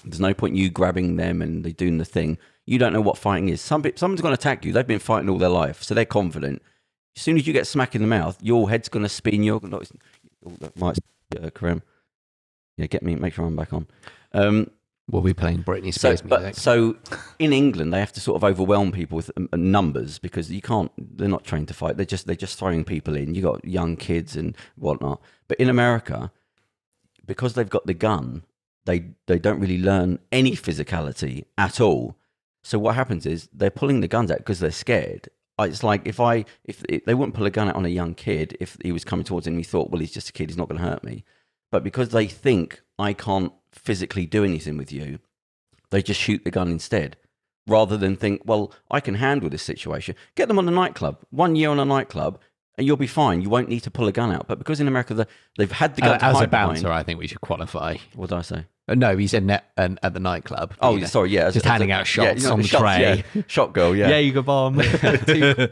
There's no point you grabbing them and they doing the thing. You don't know what fighting is. Someone's going to attack you. They've been fighting all their life, so they're confident. As soon as you get smacked in the mouth, your head's going to spin. Kerem. Yeah, get me. Make sure I'm back on. We'll be playing Britney Spears music. So in England, they have to sort of overwhelm people with numbers, because you can't. They're not trained to fight. They're just throwing people in. You got young kids and whatnot. But in America, because they've got the gun, they don't really learn any physicality at all. So what happens is they're pulling the guns out because they're scared. It's like if they wouldn't pull a gun out on a young kid if he was coming towards him and he thought, well, he's just a kid, he's not going to hurt me. But because they think I can't physically do anything with you, they just shoot the gun instead, rather than think, well, I can handle this situation. Get them on a nightclub, 1 year on a nightclub, and you'll be fine. You won't need to pull a gun out. But because in America they've had the gun to as a hide bouncer, behind. I think we should qualify. What did I say? No, he said at the nightclub. Oh, sorry, yeah. Just handing out shots on the tray. Yeah. Shot girl, yeah. Yeah, you go bomb.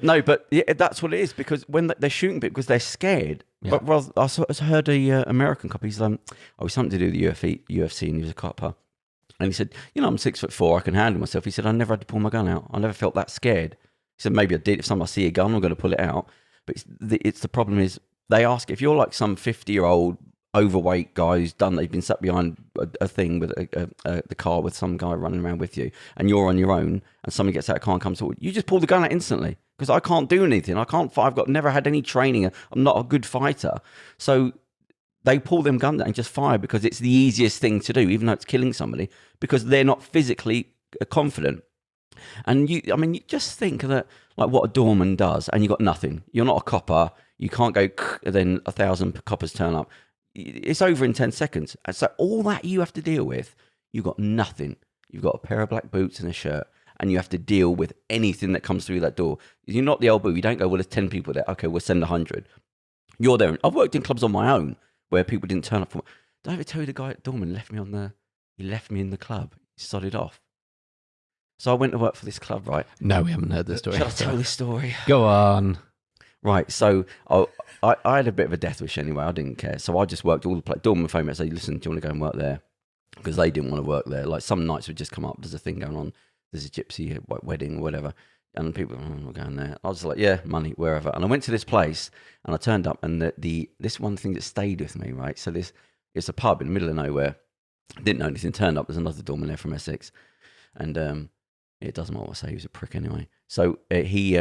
No, but yeah, that's what it is, because when they're shooting people because they're scared. Yeah. But I heard a American cop. He's something to do with the UFC, and he was a copper. And he said, I'm 6'4", I can handle myself. He said, I never had to pull my gun out. I never felt that scared. He said, maybe I did. If I see a gun, I'm going to pull it out. But it's the problem is they ask, if you're like some 50-year-old overweight guy they've been sat behind a thing with the car with some guy running around with you, and you're on your own, and somebody gets out of the car and comes forward, you just pull the gun out instantly, because I can't do anything. I can't fight. Never had any training. I'm not a good fighter. So they pull them guns out and just fire, because it's the easiest thing to do, even though it's killing somebody, because they're not physically confident. And you just think that, like, what a doorman does, and you got nothing. You're not a copper. You can't go, and then 1,000 coppers turn up. It's over in 10 seconds. And so all that you have to deal with, you've got nothing. You've got a pair of black boots and a shirt, and you have to deal with anything that comes through that door. You're not the old boo. You don't go, well, there's 10 people there. Okay, we'll send 100. You're there. I've worked in clubs on my own where people didn't turn up for me. Did I ever tell you the guy at Dorman left me in the club? He sodded off. So I went to work for this club, right? No, we haven't heard the story. Shall I tell this story? Go on. Right, so I had a bit of a death wish anyway. I didn't care. So I just worked all the place. Dorman phoned me and said, listen, do you want to go and work there? Because they didn't want to work there. Like, some nights would just come up, there's a thing going on, there's a gypsy wedding or whatever. And people, we're going there. I was like, yeah, money, wherever. And I went to this place, and I turned up, and this one thing that stayed with me, right? So it's a pub in the middle of nowhere. I didn't know anything. Turned up, there's another doorman there from Essex. And it doesn't matter what I say, he was a prick anyway. So he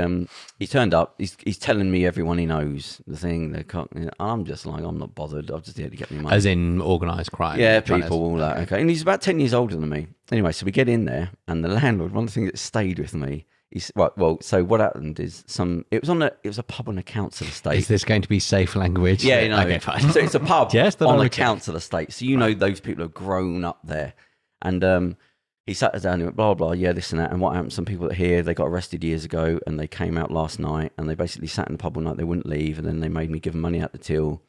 turned up, he's telling me everyone he knows, the thing, I'm just like, I'm not bothered, I'm just here to get me money. As in organised crime. Yeah, people, all that, okay. And he's about 10 years older than me. Anyway, so we get in there, and the landlord, one of the things that stayed with me Right, well, so what happened is it was a pub on a council estate. Is this going to be safe language? Yeah, you know. Okay, fine. So it's a pub Yes, then on a okay. council estate. So you know those people have grown up there. And he sat us down and went, blah, blah, yeah, this and that. And what happened, some people that are here, they got arrested years ago and they came out last night and they basically sat in the pub all night. They wouldn't leave. And then they made me give them money out the till.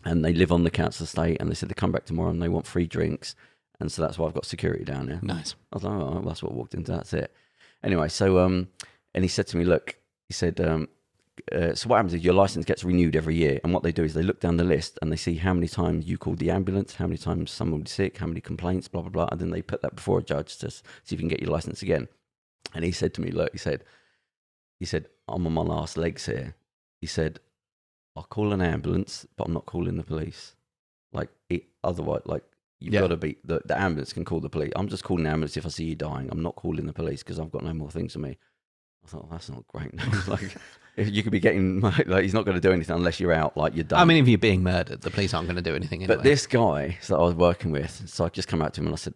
And they live on the council estate. And they said they come back tomorrow and they want free drinks. And so that's why I've got security down there. Nice. I was like, oh, well, that's what I walked into. That's it. Anyway, so, and he said to me, look, he said, so what happens is your license gets renewed every year. And what they do is they look down the list and they see how many times you called the ambulance, how many times someone was sick, how many complaints, blah, blah, blah. And then they put that before a judge to see if you can get your license again. And he said to me, look, he said, I'm on my last legs here. He said, I'll call an ambulance, but I'm not calling the police. Like, otherwise, like, you've got to be, the ambulance can call the police. I'm just calling the ambulance if I see you dying. I'm not calling the police because I've got no more things to me. I thought, that's not great news. Like, if you could be getting, like, he's not going to do anything unless you're out, like, you're done. I mean, if you're being murdered, the police aren't going to do anything anyway. But this guy that I was working with, so I just come out to him and I said,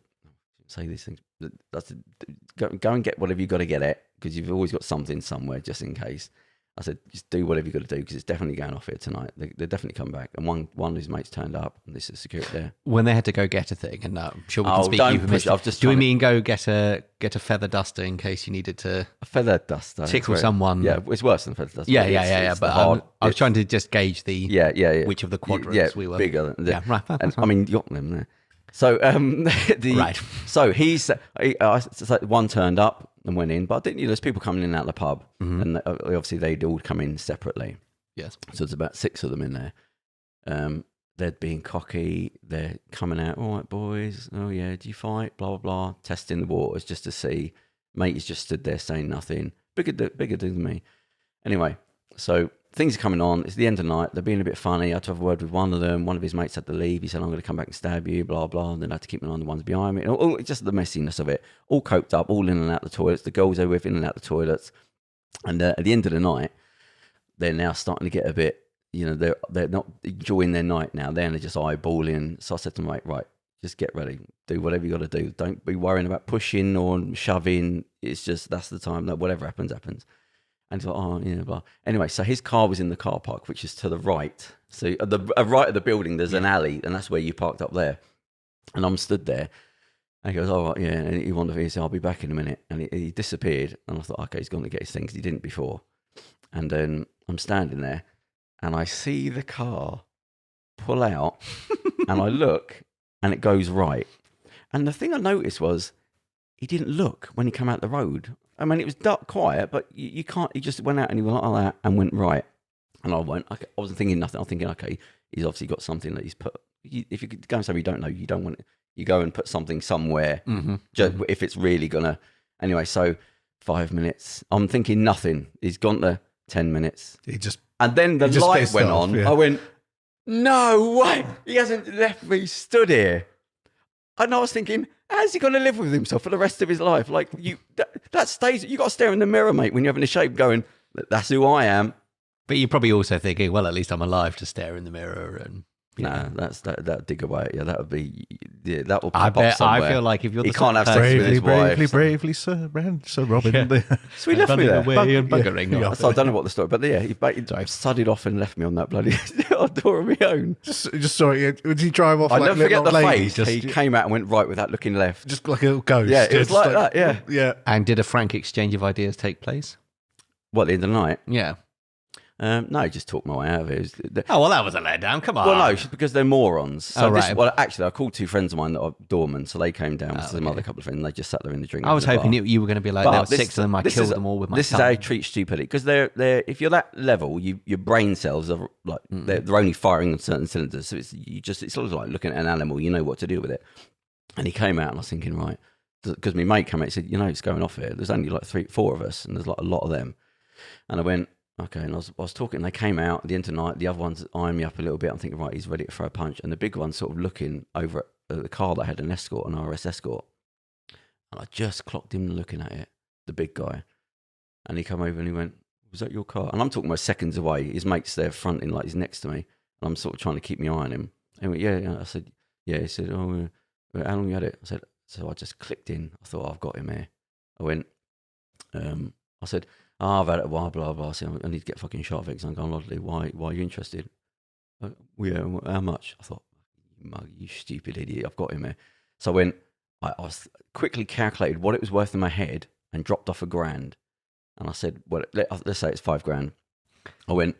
say these things. I said, go and get whatever you got to get it, because you've always got something somewhere just in case. I said, just do whatever you got to do, because it's definitely going off here tonight. They definitely come back. And one of his mates turned up, and this is security there. When they had to go get a thing, and I'm sure we can speak don't you for push it. I've just do we trying to- mean go get a feather duster in case you needed to A feather duster. tickle It's very- someone? Yeah, it's worse than a feather duster. Yeah, but it's But the hard- I was it's- trying to just gauge the yeah. which of the quadrants we were. bigger. Than the, Yeah, right, And, that's I mean, you got them there. So Right. So so one turned up and went in, but I didn't. There's people coming in and out of the pub, and obviously they'd all come in separately. Yes. So there's about 6 of them in there. They're being cocky. They're coming out. All right, boys. Oh yeah, do you fight? Blah blah blah. Testing the waters just to see. Mate is just stood there saying nothing. Bigger dude than me. Anyway, so things are coming on. It's the end of the night. They're being a bit funny. I had to have a word with one of them. One of his mates had to leave. He said, I'm going to come back and stab you, blah, blah. And then I had to keep an eye on the ones behind me. And all, just the messiness of it. All coped up, all in and out the toilets. The girls are with in and out the toilets. And at the end of the night, they're now starting to get a bit, they're not enjoying their night now. They're just eyeballing. So I said to them, right, just get ready. Do whatever you got to do. Don't be worrying about pushing or shoving. It's just, that's the time that whatever happens, happens. And he's like, oh, yeah, blah. Anyway, so his car was in the car park, which is to the right. So at the right of the building, there's an alley, and that's where you parked up there. And I'm stood there, and he goes, oh, right, yeah. And he said, I'll be back in a minute. And he disappeared. And I thought, okay, he's gone to get his thing, because he didn't before. And then I'm standing there, and I see the car pull out, and I look, and it goes right. And the thing I noticed was, he didn't look when he came out the road. I mean, it was dark, quiet, but you can't. He just went out and he went like that and went right. And I went. Okay, I wasn't thinking nothing. I was thinking, okay, he's obviously got something that he's put. If you go somewhere you don't know, you don't want it. You go and put something somewhere. Just if it's really gonna. Anyway, so 5 minutes. I'm thinking nothing. He's gone to 10 minutes. And then the light went on. Yeah. I went, no way. He hasn't left me stood here. And I was thinking, how's he going to live with himself for the rest of his life? Like, that stays, you got to stare in the mirror, mate, when you're having a shave going, that's who I am. But you're probably also thinking, well, at least I'm alive to stare in the mirror and. Nah, that dig away. Yeah, that would be. Yeah, that will I pop up somewhere. I feel like if you're the he can't have sort of sex with Bravely, his wife. bravely, Sir Robin. So he left me running there. away and buggering Yeah. off. So I don't know what the story, but yeah, he sudded off and left me on that bloody door of my own. Just saw it. Would he drive off I like never a forget little the lady? face. He came out and went right without looking left. Just like a little ghost. Yeah, it was like that, yeah. Yeah. And did a frank exchange of ideas take place? What, at the end of the night? Yeah. No, he just talked my way out of it. Oh, well, that was a letdown. Come on. Well, no, it's because they're morons. So Oh, right. actually, I called 2 friends of mine that are doormen, so they came down with some okay. other couple of friends, and they just sat there in the drink. I was in the hoping bar. you were going to be like, But there were this- 6 of them, I this killed is- them all with my This tongue. is how you treat stupidity, because they're if you're that level, your brain cells are like they're only firing on certain cylinders, so it's sort of like looking at an animal. You know what to do with it. And he came out, and I was thinking, right, because my mate came out and said, it's going off here. There's only like 3-4 of us, and there's like a lot of them. And I went, okay, and I was talking, and they came out at the end of the night. The other one's eyeing me up a little bit. I'm thinking, right, he's ready to throw a punch. And the big one's sort of looking over at the car that had an escort, an RS escort. And I just clocked him looking at it, the big guy. And he come over and he went, was that your car? And I'm talking about seconds away. His mate's there fronting, like he's next to me. And I'm sort of trying to keep my eye on him. And he went, yeah. I said, yeah. He said, oh, how long you had it? I said, so I just clicked in. I thought, I've got him here. I went, I said, I've had it a while, blah, blah. I said, I need to get fucking shot of it because I'm going oddly. Why are you interested? Yeah, how much? I thought, you stupid idiot, I've got him here. So I went, I was quickly calculated what it was worth in my head and dropped off $1,000. And I said, well, let's say it's $5,000. I went,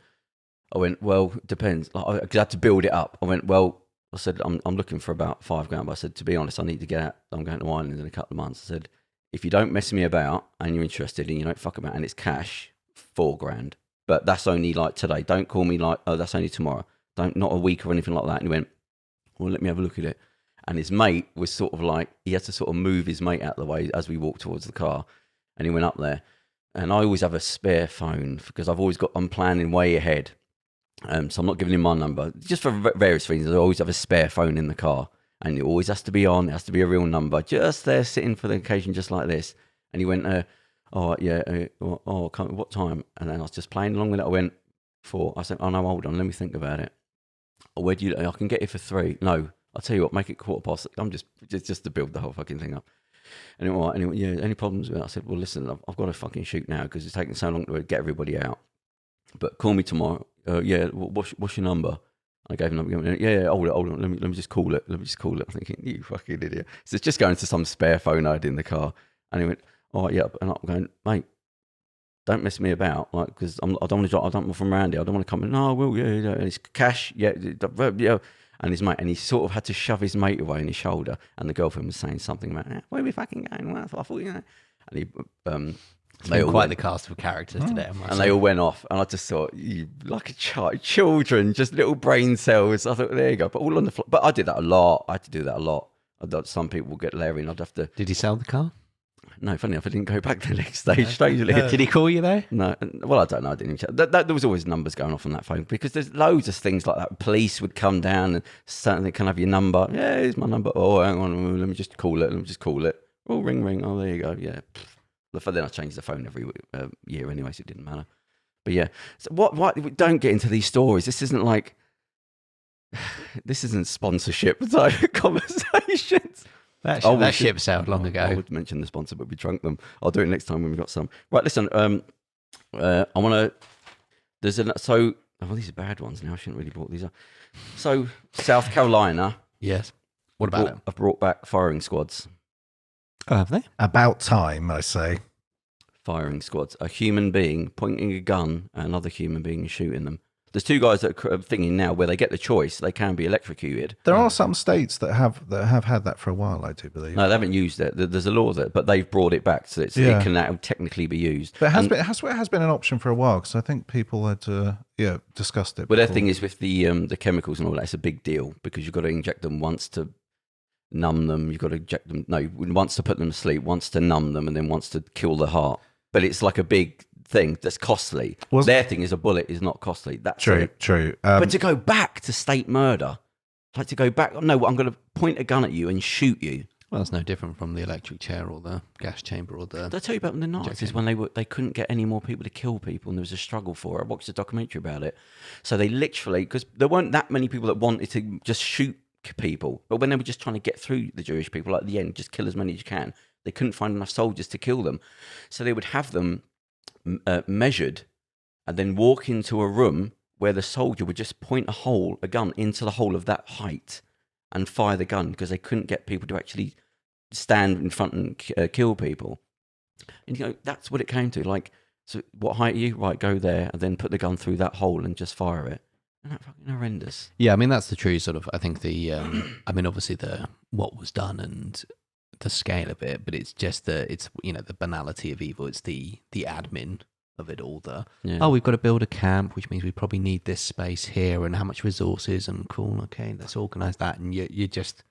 well, it depends. Because I had to build it up. I went, well, I said, I'm looking for about $5,000. But I said, to be honest, I need to get out. I'm going to Ireland in a couple of months. I said, if you don't mess me about and you're interested and you don't fuck about and it's cash, $4,000. But that's only like today. Don't call me like, oh, that's only tomorrow. Not a week or anything like that. And he went, well, let me have a look at it. And his mate was sort of like, he had to sort of move his mate out of the way as we walked towards the car. And he went up there. And I always have a spare phone because I'm planning way ahead. So I'm not giving him my number. Just for various reasons, I always have a spare phone in the car. And it always has to be on. It has to be a real number. Just there sitting for the occasion just like this. And he went, what time? And then I was just playing along with it. I went, 4. I said, oh no, hold on, let me think about it. I can get it for 3. No, I'll tell you what, make it 1:15. I'm just to build the whole fucking thing up. And he went, yeah, any problems with it? I said, well, listen, I've got to fucking shoot now because it's taking so long to get everybody out. But call me tomorrow. What's your number? I gave him a number. Yeah, hold on. Let me just call it. I'm thinking, you fucking idiot. So it's just going to some spare phone I had in the car. And he went, all right, yeah. And I'm going, mate, don't mess me about, like, because I don't want to drive. I don't want from around here. I don't want to come in. No, I will. Yeah. And it's cash. Yeah. And his mate, and he sort of had to shove his mate away on his shoulder. And the girlfriend was saying something about, where are we fucking going? Well, I thought, and he, they all quite the cast of characters today. And they all went off, and I just thought, you like a child, children, just little brain cells. I thought, there you go. But all on the floor. But I did that a lot. I had to do that a lot. I thought some people would get Larry, and I'd have to. Did he sell the car? No, funny enough, I didn't go back the next day. Strangely, Did he call you though? No, well, I don't know. I didn't check. There was always numbers going off on that phone because there's loads of things like that. Police would come down and certainly can have your number. Yeah, here's my number. Oh, hang on, let me just call it. Oh, ring. Oh, there you go. Yeah. But then I changed the phone every year anyway, so it didn't matter. But yeah, so what? Don't get into these stories. This isn't sponsorship type conversations. That ship sailed long ago. I would mention the sponsor, but we drunk them. I'll do it next time when we've got some. Right, listen. I want to. So these are bad ones now. I shouldn't really brought these up. So South Carolina. Yes. What about it? I've brought back firing squads. Oh, have they? About time, I say. Firing squads. A human being pointing a gun at another human being and shooting them. There's 2 guys that are thinking now where they get the choice, they can be electrocuted. There are some states that have had that for a while, I do believe. No, they haven't used it. There's a law that, but they've brought it back so it can now technically be used. But it has been an option for a while because I think people had discussed it. But their thing is with the chemicals and all that, it's a big deal because you've got to inject them once to numb them. You've got to inject them once to put them to sleep, once to numb them, and then once to kill the heart. But it's like a big thing that's costly. Their thing is a bullet is not costly. That's true. But to go back to state murder, like to go back, no, I'm going to point a gun at you and shoot you. Well, it's no different from the electric chair or the gas chamber or the. Did I tell you about the Nazis when they couldn't get any more people to kill people and there was a struggle for it? I watched a documentary about it. So they literally, because there weren't that many people that wanted to just shoot people, but when they were just trying to get through the Jewish people, like at the end, just kill as many as you can, they couldn't find enough soldiers to kill them. So they would have them measured and then walk into a room where the soldier would just point a gun into the hole of that height and fire the gun because they couldn't get people to actually stand in front and kill people. And that's what it came to. Like, so what height are you? Right, go there and then put the gun through that hole and just fire it. And that's fucking horrendous. Yeah, I mean that's the true sort of. I think obviously what was done and the scale of it, but it's just the banality of evil. It's the admin of it all. We've got to build a camp, which means we probably need this space here and how much resources and cool. Okay, let's organise that, and you just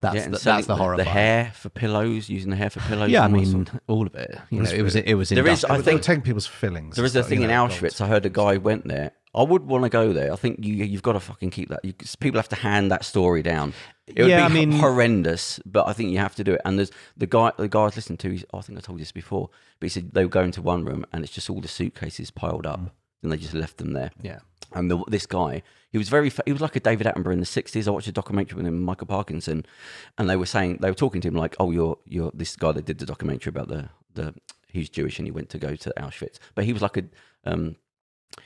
that's the horror. The hair for pillows, using the hair for pillows. Yeah, I mean all of it. It was. There is. I think taking people's fillings. There is a thing in Auschwitz. I heard a guy went there. I would want to go there. I think you've got to fucking keep that. People have to hand that story down. It would be horrendous, but I think you have to do it. And there's the guy I was listening to. I think I told you this before, but he said they would go into one room and it's just all the suitcases piled up, and they just left them there. Yeah. And this guy, he was like a David Attenborough in the 60s. I watched a documentary with him and Michael Parkinson, and they were talking to him like, "Oh, you're this guy that did the documentary about the who's Jewish, and he went to go to Auschwitz. But he was like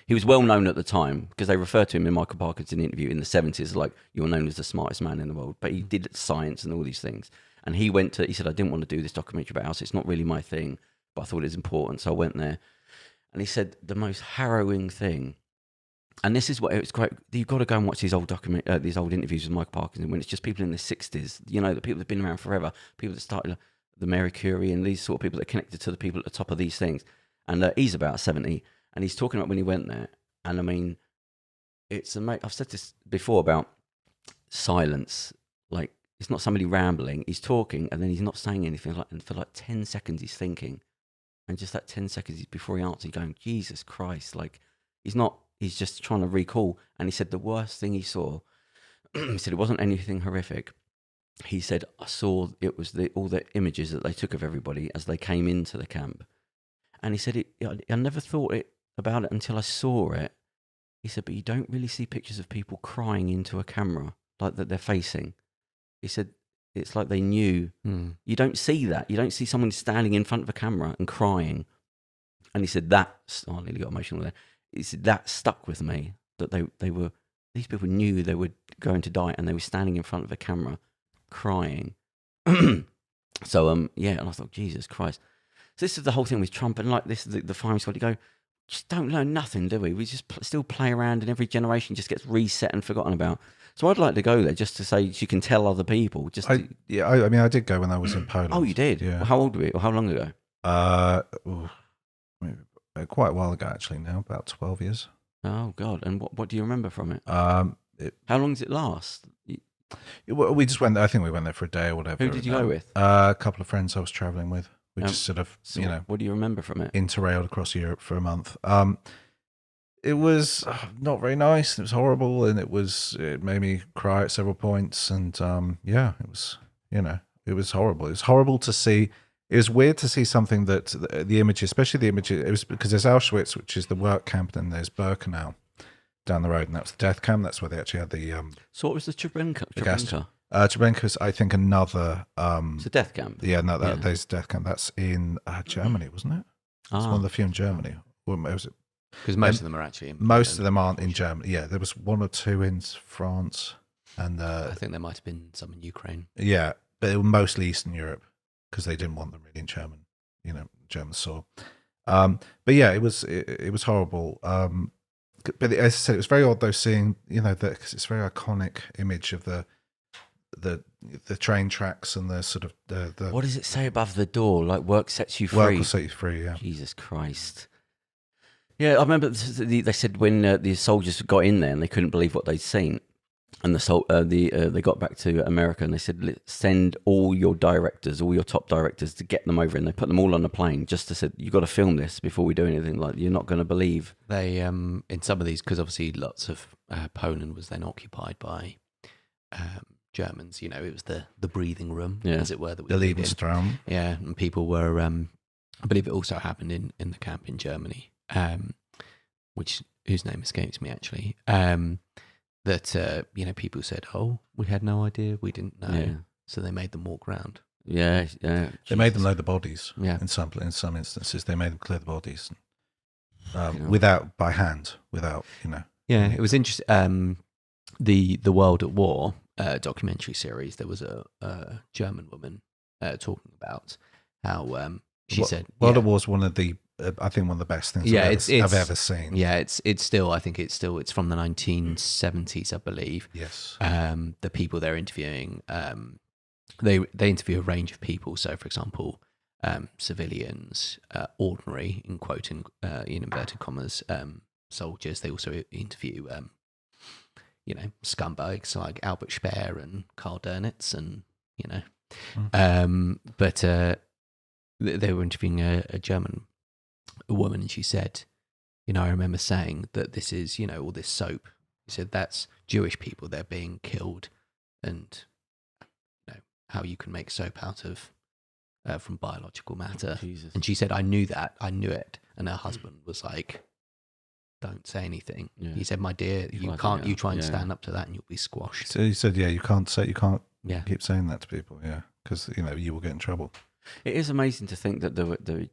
he was well known at the time because they referred to him in Michael Parkinson's interview in the 70s, like, you're known as the smartest man in the world. But he did science and all these things. And he said, I didn't want to do this documentary about Auschwitz. It's not really my thing, but I thought it was important. So I went there. And he said the most harrowing thing, and this is what it's quite, you've got to go and watch these old these old interviews with Michael Parkinson when it's just people in their 60s, the people that have been around forever, people that started the Mary Curie and these sort of people that are connected to the people at the top of these things. And he's about 70, and he's talking about when he went there. And I mean, it's amazing. I've said this before about silence. Like, it's not somebody rambling. He's talking, and then he's not saying anything. And for like 10 seconds, he's thinking. And just that 10 seconds before he answers, he's going, Jesus Christ. Like, he's just trying to recall. And he said the worst thing he saw, he said it wasn't anything horrific. He said, I saw it was all the images that they took of everybody as they came into the camp. And he said, I never thought about it until I saw it. He said, but you don't really see pictures of people crying into a camera like that they're facing. He said, it's like they knew. You don't see that. You don't see someone standing in front of a camera and crying. And he said, I nearly got emotional there. He said, that stuck with me, that these people knew they were going to die and they were standing in front of a camera crying. So, yeah, and I thought, Jesus Christ. So this is the whole thing with Trump, and like this, the firing squad, you go, just don't learn nothing, do we? We just still play around, and every generation just gets reset and forgotten about. So I'd like to go there just to say you can tell other people. I mean, I did go when I was in Poland. Oh, you did? Yeah. Well, how old were you? Or how long ago? Quite a while ago, actually. Now about 12 years. Oh God! And what do you remember from it? How long does it last? We just went there. I think we went there for a day or whatever. Who did you go with? A couple of friends I was traveling with. We just sort of, what do you remember from it? Interrailed across Europe for a month. It was not very nice. It was horrible, and it made me cry at several points. And it was, it was horrible. It was horrible to see. It was weird to see something that the images, especially the images, it was because there's Auschwitz, which is the work camp, and there's Birkenau down the road, and that's the death camp. That's where they actually had the. So what was the Treblinka? Treblinka's, I think, another. It's a death camp. Yeah, no, there's death camp. That's in Germany, wasn't it? It's one of the few in Germany. Because most of them are actually. Most of them aren't in Germany. Yeah, there was one or two in France, and I think there might have been some in Ukraine. Yeah, but they were mostly Eastern Europe because they didn't want them really in German, German soil. But yeah, it was horrible. But as I said, it was very odd though seeing, because it's a very iconic image of the train tracks and the sort of the. What does it say above the door? Like, work sets you free. Work will set you free. Yeah. Jesus Christ. Yeah, I remember they said when the soldiers got in there and they couldn't believe what they'd seen, and they got back to America and they said, send all your directors, all your top directors, to get them over, and they put them all on a plane just to say, you got to film this before we do anything. Like, you're not going to believe. They in some of these, because obviously lots of Poland was then occupied by Germans. It was the breathing room, as it were. That the Lebensraum. Yeah, and people were. I believe it also happened in the camp in Germany, whose name escapes me actually. That people said, "Oh, we had no idea, we didn't know," so they made them walk around. Yeah. They made them load the bodies. Yeah. In some instances, they made them clear the bodies, by hand, without. Yeah, it was interesting. The World at War documentary series. There was a German woman talking about how she said World at War is one of the. I think one of the best things I've ever seen. Yeah, it's still. I think it's from the 1970s, I believe. Yes. The people they're interviewing, they interview a range of people. So, for example, civilians, ordinary, in inverted commas, soldiers. They also interview, scumbags like Albert Speer and Karl Dönitz, and but they were interviewing a German woman, and she said, I remember saying that this is, all this soap. She said that's Jewish people, they're being killed, and how you can make soap out of from biological matter. Jesus. And she said, I knew it, and her husband was like, don't say anything. Yeah. He said, my dear, you try and stand up to that and you'll be squashed. So he said, you can't keep saying that to people, because you will get in trouble. It is amazing to think that the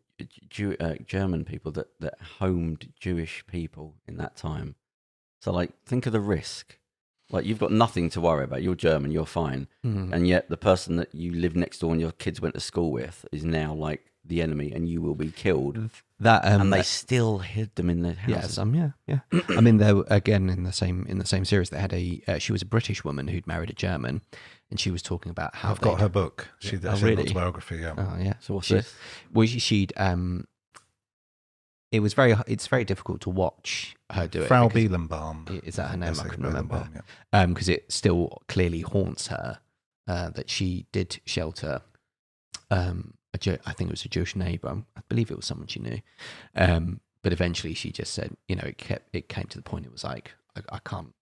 German people that homed Jewish people in that time. So, like, think of the risk. Like, you've got nothing to worry about. You're German, you're fine. And yet the person that you live next door and your kids went to school with is now, like, the enemy, and you will be killed. And they still hid them in their houses. Yeah. I mean, they were, again, in the same series, they had she was a British woman who'd married a German, and she was talking about how I've got her book. She Oh, did really? an autobiography. Yeah. Oh, yeah. So what's this? Well, it's very difficult to watch her do it. Frau because- Bielenbaum. Is that her name? I Isik can remember. Bielenbaum, yeah. Because it still clearly haunts her that she did shelter I think it was a Jewish neighbor. I believe it was someone she knew. But eventually she just said, it came to the point it was like, I can't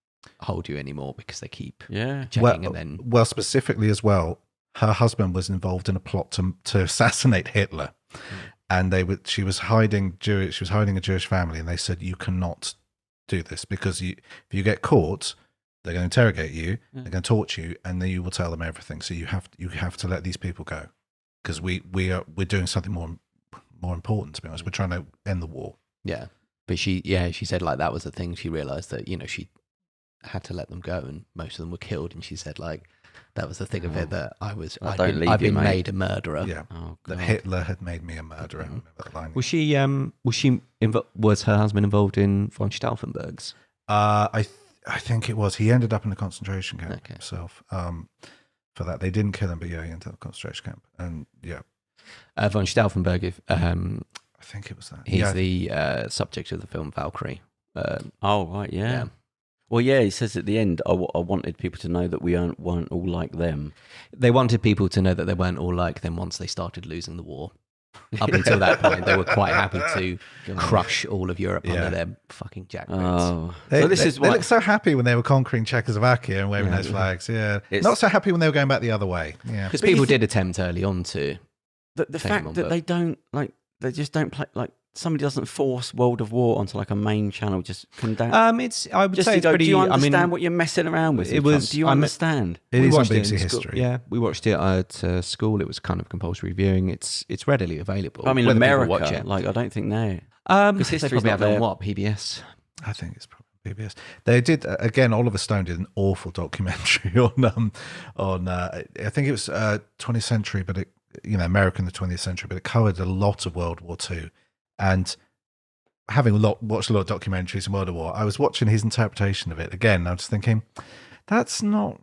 hold you anymore because they keep checking and then... Well, specifically as well, her husband was involved in a plot to assassinate Hitler. And she was hiding a Jewish family, and they said, you cannot do this because if you get caught, they're going to interrogate you, they're going to torture you, and then you will tell them everything. So you have to let these people go because we're doing something more important. To be honest, we're trying to end the war. Yeah, but she said like that was the thing. She realized that she had to let them go, and most of them were killed. And she said like that was the thing of it that I've been made a murderer. Yeah, Oh, that God. Hitler had made me a murderer. I remember that line. Was her husband involved in von Stauffenberg's? I think it was. He ended up in the concentration camp himself. For that, they didn't kill him, but yeah, he ended up in the concentration camp. And yeah, von Stauffenberg. I think it was that. He's the subject of the film Valkyrie. Oh, right, yeah. Well, yeah, he says at the end, I wanted people to know that we weren't all like them. They wanted people to know that they weren't all like them once they started losing the war. Up until that point, they were quite happy to crush all of Europe under their fucking jackboots. Oh. They They looked so happy when they were conquering Czechoslovakia and waving those flags. Yeah, not so happy when they were going back the other way. Yeah, because people did attempt early on to. The fact that they don't, like, they just don't play, like, somebody doesn't force World of War onto like a main channel, just condemn. I would say it's pretty. Do you understand what you're messing around with? It was. Do you understand? it is on watched it BBC in History. School. Yeah, we watched it at school. It was kind of compulsory viewing. It's readily available. I mean, Whether people America, watch it. like, I don't think they. They history's probably not have it there. on what PBS. I think it's probably PBS. They did again. Oliver Stone did an awful documentary on I think it was 20th century, but America in the 20th century, but it covered a lot of World War II. And having watched a lot of documentaries in World War, I was watching his interpretation of it again. I was thinking, that's not.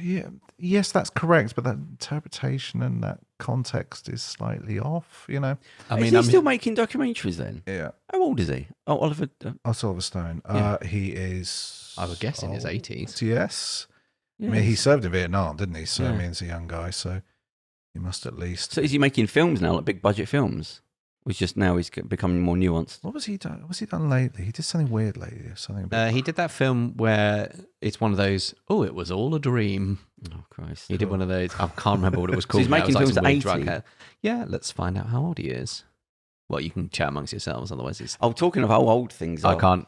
Yeah, yes, that's correct, but that interpretation and that context is slightly off. I mean, is he still making documentaries then? Yeah. How old is he? Oh, Oliver. Oliver Stone. He is. I would guess in his old. 80s. Yes. I mean, he served in Vietnam, didn't he? So I mean, he's a young guy, so he must at least. So is he making films now, like big budget films? Which just now he's becoming more nuanced. What was he done? What was he done lately? He did something weird lately. Something. He did that film where it's one of those. Oh, it was all a dream. Oh Christ! He did one of those. I can't remember what it was called. he's making films at 80. Yeah, let's find out how old he is. Well, you can chat amongst yourselves. Otherwise, it's. Oh, talking of how old things are. I can't.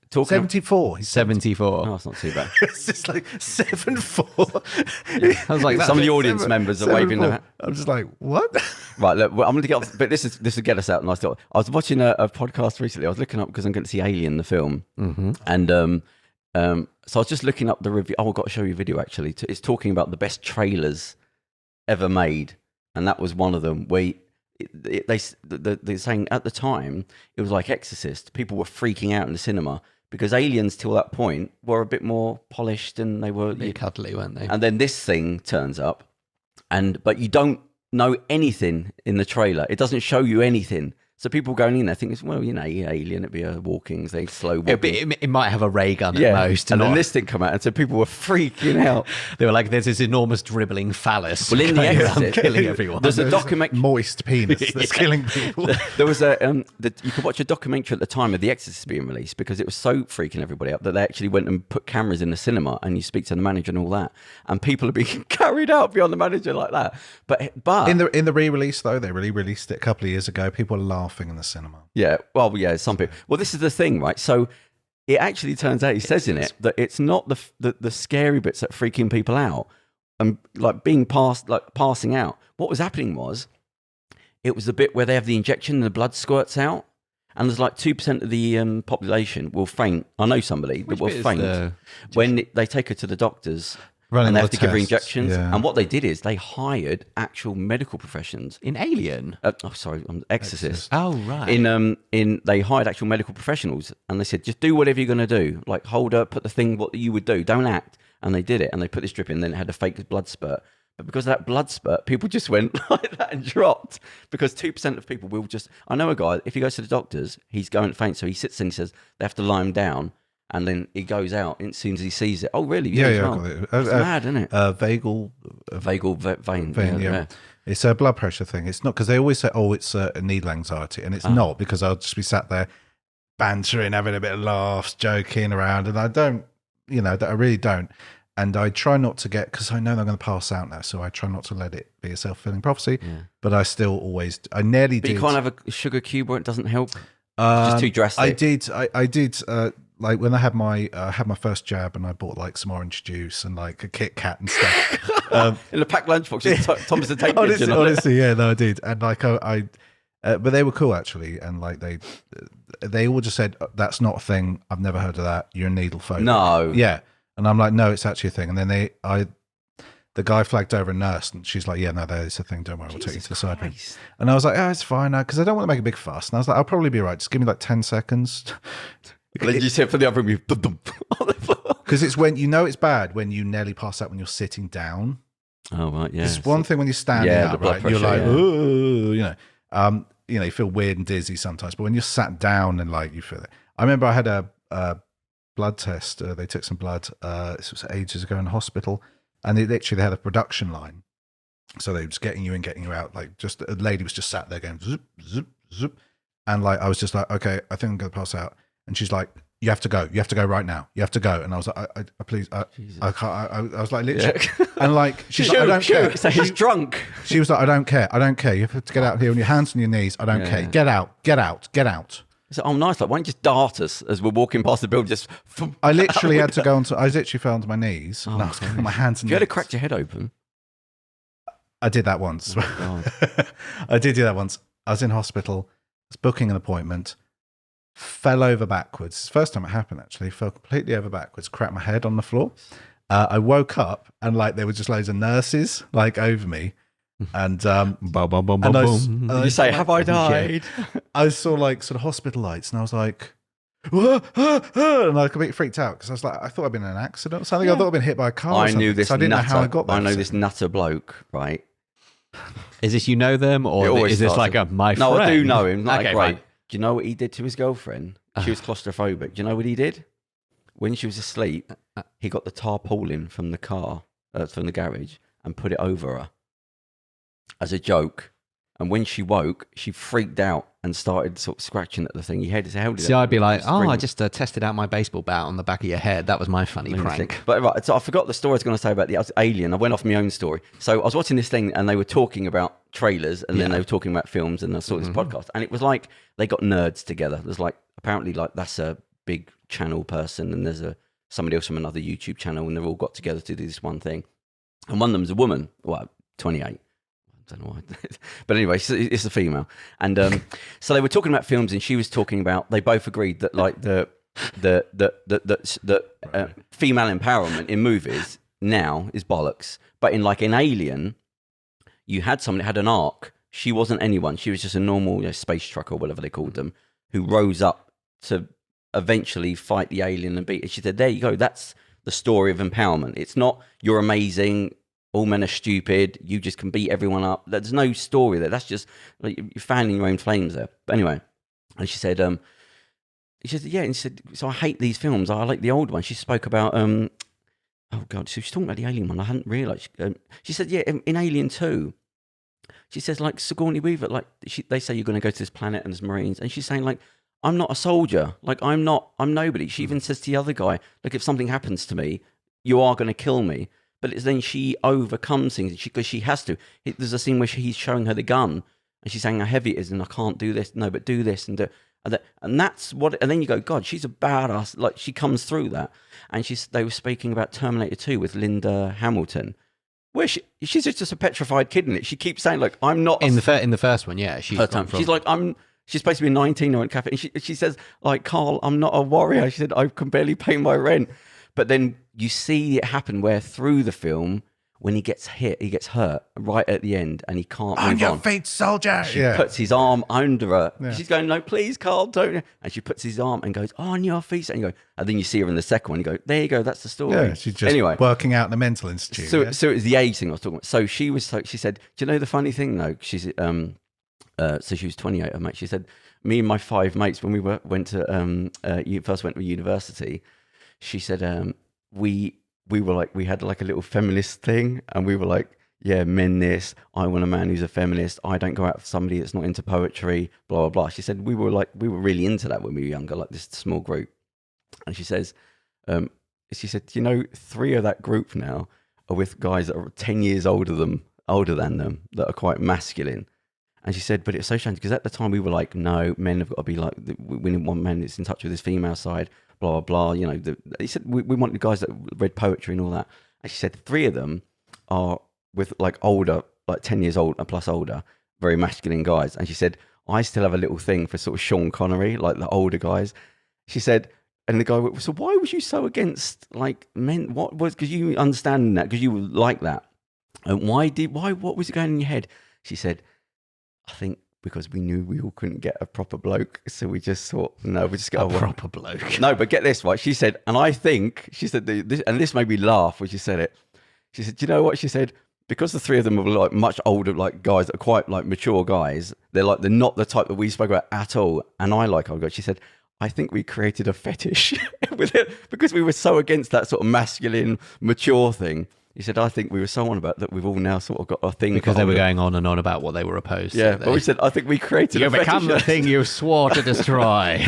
Talking 74. He's 74. Oh, it's not too bad. It's just like 74. I was like, Some of the audience members are waving their. I'm just like, what? Right, look, well, I'm going to get off, but this will get us out nice. I was watching a podcast recently. I was looking up because I'm going to see Alien, the film, and so I was just looking up the review. Oh, I've got to show you a video actually. It's talking about the best trailers ever made, and that was one of them. Where they're saying at the time it was like Exorcist. People were freaking out in the cinema because Aliens till that point were a bit more polished and they were cuddly, weren't they? And then this thing turns up, but you don't know anything in the trailer. It doesn't show you anything. So people going in there thinking, well, Alien, it'd be a walking, they slow walking. It might have a ray gun at most. And then this thing come out, and so people were freaking out. They were like, there's this enormous dribbling phallus. Well, in the Exorcist, killing everyone. There's a documentary. Moist penis that's killing people. There was you could watch a documentary at the time of The Exorcist being released because it was so freaking everybody up that they actually went and put cameras in the cinema and you speak to the manager and all that, and people are being carried out beyond the manager like that. But in the re-release though, they released it a couple of years ago. People were laughing in the cinema. Yeah, well, yeah, some people. Well, this is the thing, right? So it actually turns out, he says in it, that it's not the scary bits that freaking people out. like being passing out. What was happening was, it was the bit where they have the injection and the blood squirts out, and there's like 2% of the population will faint. I know somebody that will faint when they take her to the doctors. And they have to give her injections. Yeah. And what they did is they hired actual medical professions. In Alien? Exorcist. Oh, right. They hired actual medical professionals, and they said, just do whatever you're going to do. Like, hold her, put the thing, what you would do. Don't act. And they did it, and they put this drip in, and then it had a fake blood spurt. But because of that blood spurt, people just went like that and dropped. Because 2% of people will just... I know a guy, if he goes to the doctors, he's going to faint. So he sits and he says, they have to lie him down. And then he goes out as soon as he sees it. Oh, really? Yeah. It's mad, isn't it? Vagal vein. Yeah. It's a blood pressure thing. It's not, because they always say, oh, it's a needle anxiety. And it's not, because I'll just be sat there bantering, having a bit of laughs, joking around. And I don't, I really don't. And I try not to get, because I know I'm going to pass out now. So I try not to let it be a self-fulfilling prophecy. Yeah. But I still always, I nearly did. But you can't have a sugar cube where it doesn't help? It's just too drastic. I did. Like when I had my first jab, and I bought like some orange juice and like a Kit Kat and stuff in a packed lunchbox. Thomas the Tank Engine. Honestly, yeah, no, I did, and like but they were cool actually, and like they all just said, that's not a thing. I've never heard of that. You're a needle phobic. No, yeah, and I'm like, no, it's actually a thing. And then the guy flagged over a nurse, and she's like, yeah, no, that is a thing. Don't worry, we'll take you to the side room. And I was like, oh, it's fine, because I don't want to make a big fuss. And I was like, I'll probably be right. Just give me like 10 seconds. Like you said for the other room, because it's when it's bad when you nearly pass out when you're sitting down. Oh right, yeah. It's one thing when you're standing up, right? Pressure, you're like, ooh, you feel weird and dizzy sometimes. But when you're sat down and like you feel it, I remember I had a blood test. They took some blood. This was ages ago in the hospital, and they had a production line, so they were just getting you in, getting you out. Like just a lady was just sat there going zoop, zoop, zoop, and like I was just like, okay, I think I'm going to pass out. And she's like, you have to go right now. You have to go. And I was like, I please, I can't. I was like, literally, and like, she's like, I don't care. So he's drunk. She was like, I don't care. You have to get out here on your hands and your knees. I don't care. Get out. So, oh, nice. Like, why don't you just dart us as we're walking past the building? Just. I literally had to go onto. I literally fell onto my knees. And I was going on my hands and knees. You had to crack your head open. I did that once. Oh, I did do that once. I was in hospital. I was booking an appointment. Fell over backwards. It's the first time it happened, actually. Fell completely over backwards, cracked my head on the floor. I woke up, and like there were just loads of nurses like over me. And boom, boom, boom, boom, boom. You say, have I died? I saw like sort of hospital lights, and I was like, and I got a bit freaked out, because I was like, I thought I'd been in an accident or something. I thought I'd been hit by a car. I knew this. So I didn't know how I got there. I know this nutter bloke, right? Is this them, or is this like my friend? No, I do know him. Like, okay, great. Do you know what he did to his girlfriend? She was claustrophobic. Do you know what he did? When she was asleep, he got the tarpaulin from the car, from the garage, and put it over her as a joke. And when she woke, she freaked out and started sort of scratching at the thing. He held it. See, I'd be like, I just tested out my baseball bat on the back of your head. That was my funny prank. But right, so I forgot the story I was going to say about the alien. I went off my own story. So I was watching this thing, and they were talking about trailers, and then they were talking about films, and I saw this podcast, and it was like they got nerds together. There's like apparently like that's a big channel person, and there's somebody else from another YouTube channel, and they've all got together to do this one thing. And one of them's a woman, 28. I don't know why. But anyway, it's a female. And so they were talking about films, and she was talking about, they both agreed that like the female empowerment in movies now is bollocks. But in Alien, you had someone that had an arc. She wasn't anyone. She was just a normal space truck or whatever they called them, who rose up to eventually fight the alien and beat it. She said, there you go. That's the story of empowerment. It's not you're amazing, all men are stupid, you just can beat everyone up. There's no story there. That's just like you're fanning your own flames there. But anyway, and she said, yeah, and she said, so I hate these films. I like the old one. She spoke about, oh God, so she's talking about the Alien one. I hadn't realised. She said, yeah, in Alien 2, she says, like, Sigourney Weaver, like, they say you're going to go to this planet and there's Marines. And she's saying, like, I'm not a soldier. Like, I'm nobody. She even says to the other guy, look, if something happens to me, you are going to kill me. But it's then she overcomes things because she has to. There's a scene where he's showing her the gun, and she's saying how heavy it is, and I can't do this. No, but do this and do, and that's what. And then you go, God, she's a badass. Like she comes through that, and they were speaking about Terminator 2 with Linda Hamilton, where she's just a petrified kid in it. She keeps saying like, I'm not In the first one, yeah. She's She's like, she's supposed to be 19 or in cafe. And she says, like, Carl, I'm not a warrior. She said, I can barely pay my rent. But then you see it happen where through the film, when he gets hurt right at the end and he can't On move your on. feet, soldier. She puts his arm under her. Yeah. She's going, no, please, Carl, don't. And she puts his arm and goes, on your feet. And then you see her in the second one. You go, there you go, that's the story. Yeah, she's just working out in the mental institute. So it was the age thing I was talking about. So she said, do you know the funny thing though? She's so she was 28, her mate. She said, me and my 5 mates, when we first went to university, she said, we were like, we had like a little feminist thing, and we were like, yeah, men this, I want a man who's a feminist, I don't go out for somebody that's not into poetry, blah, blah, blah. She said, we were really into that when we were younger, like this small group. And she says, she said, you know, 3 of that group now are with guys that are 10 years older than them, that are quite masculine. And she said, but it's so strange, because at the time we were like, no, men have got to be like, we want men that's in touch with his female side, blah, blah, blah. You know, he said, we want the guys that read poetry and all that. And she said, 3 of them are with like older, like 10 years old and plus older, very masculine guys. And she said, I still have a little thing for sort of Sean Connery, like the older guys. She said, and the guy went, so why was you so against like men? What was, because you understand that, because you were like that. And what was it going in your head? She said, I think because we knew we all couldn't get a proper bloke, so we just thought, no, we just got a proper bloke. No, but get this, right? She said, and I think, she said, this made me laugh when she said it. She said, do you know what? She said, because the 3 of them were like much older, like guys that are quite like mature guys, they're not the type that we spoke about at all. And I like older guys. She said, I think we created a fetish with it because we were so against that sort of masculine, mature thing. He said, I think we were so on about that we've all now sort of got a thing. Because they were going on and on about what they were opposed to. Yeah, but we said, I think we created a fetish. You become the thing you swore to destroy.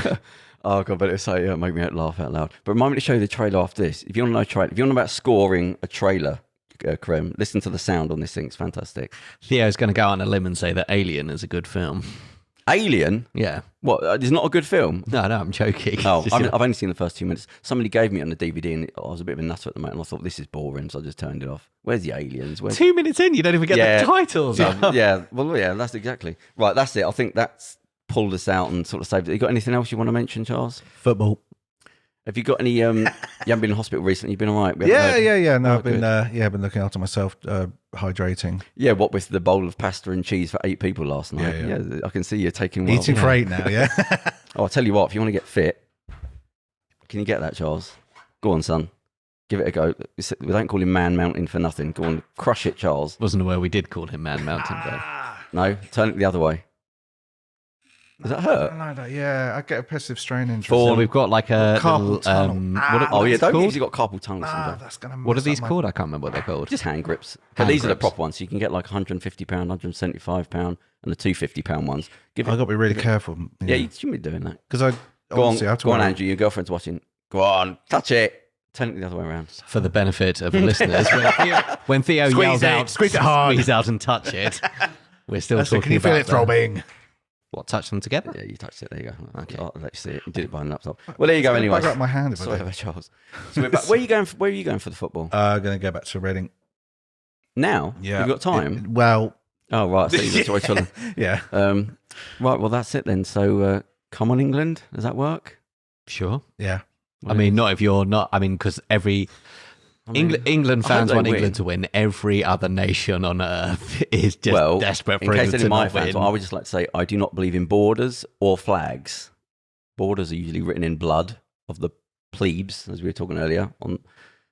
Oh, God, but it's so, yeah, make me laugh out loud. But remind me to show you the trailer after this. If you want to know trailer, if you want to know about scoring a trailer, Kerem, listen to the sound on this thing. It's fantastic. Theo's going to go on a limb and say that Alien is a good film. Alien? Yeah. What? It's not a good film? No, I'm joking. Oh, I've only seen the first 2 minutes. Somebody gave me it on the DVD, and I was a bit of a nutter at the moment, and I thought, this is boring, so I just turned it off. Where's the aliens? 2 minutes in, you don't even get the titles. Yeah, well, yeah, that's exactly. Right, that's it. I think that's pulled us out and sort of saved it. You got anything else you want to mention, Charles? Football. Have you got any, you haven't been in hospital recently? You've been all right? Yeah. No, Oh, I've been looking after myself, hydrating. Yeah, what with the bowl of pasta and cheese for 8 people last night? Yeah. I can see you taking well. Eating for 8 now, yeah. Oh, I'll tell you what, if you want to get fit, can you get that, Charles? Go on, son. Give it a go. We don't call him Man Mountain for nothing. Go on, crush it, Charles. Wasn't aware we did call him Man Mountain, though. No, turn it the other way. Does that hurt? No, yeah, I get a passive strain injury. So we've got like a Carpal little, tunnel. Oh, yeah, don't called? use you've got carpal tunnel syndrome. That's gonna What are mess these up called? I can't remember what they're called. Just hand grips. But Hand these are the grips. proper ones. So you can get like £150, £175, and the £250 ones. I've got to be really careful. Yeah, you shouldn't be doing that. Because I Go on, obviously have to go on, wear- Andrew. Your girlfriend's watching. Go on, touch it. Turn it the other way around. For the benefit of the listeners, when Theo Squeeze yells it, out, squeeze it hard. squeeze out and touch it, we're still That's it. talking Can you feel about it throbbing? What, touch them together? Yeah, you touched it. There you go. Okay, I'll let you see it. You did it behind the laptop. Well, there you go. Anyway, I got my hand. sorry about Charles. So we're back. Where are you going for the football Going to go back to Reading. now? Yeah, You've got time. Well, Oh right. So you've got to yeah. Right. Well, that's it then. So come on, England. Does that work? Sure. Yeah. I mean, not if you're not. I mean, because England I fans hope want they win. England to win. Every other nation on earth is just desperate for in case England any to of my not fans, win. I would just like to say I do not believe in borders or flags. Borders are usually written in blood of the plebes, as we were talking earlier on,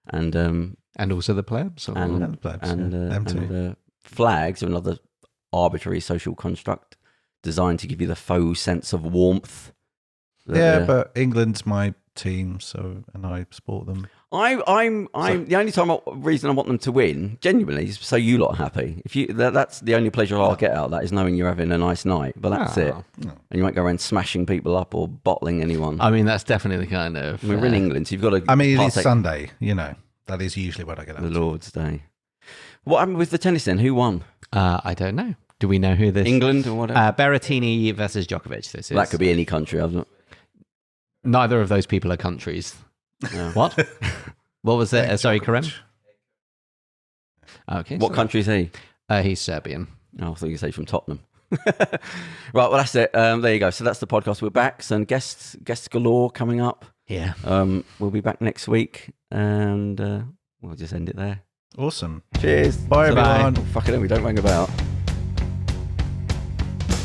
and also the plebs. Or... Yeah, the plebs, them too. and flags are another arbitrary social construct designed to give you the faux sense of warmth. Yeah, but England's my team, and I support them. I'm the only reason I want them to win, genuinely, is so you lot are happy. If you, that's the only pleasure I'll get out of that, is knowing you're having a nice night. But that's it. No. And you won't go around smashing people up or bottling anyone. I mean, that's definitely the kind of. We're in England, so you've got to. I mean, it is partake Sunday. That is usually what I get up the to. Lord's Day. What happened with the tennis then? Who won? I don't know. Do we know who this? England or whatever? Berrettini versus Djokovic. This is. That could be any country. I've not. Neither of those people are countries. No. What? What was it? Sorry, Kerem. Okay. What country is he? He's Serbian. Oh, I thought you say from Tottenham. Right, well, that's it. There you go. So that's the podcast. We're back. Some guests galore coming up. Yeah. We'll be back next week, and we'll just end it there. Awesome. Cheers. Bye, everyone. Oh, fuck it, we don't rang about.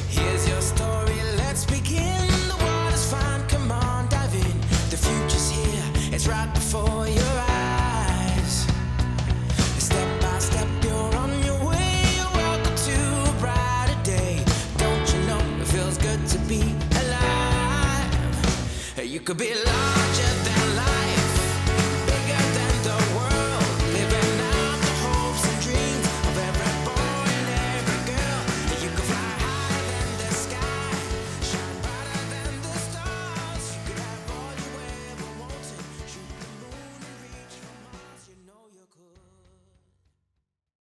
Here's your story, let's begin. The water's fine, come on, dive in. The future's here, it's right before your eyes. Step by step, you're on your way. You're welcome to a brighter day. Don't you know it feels good to be alive? You could be large.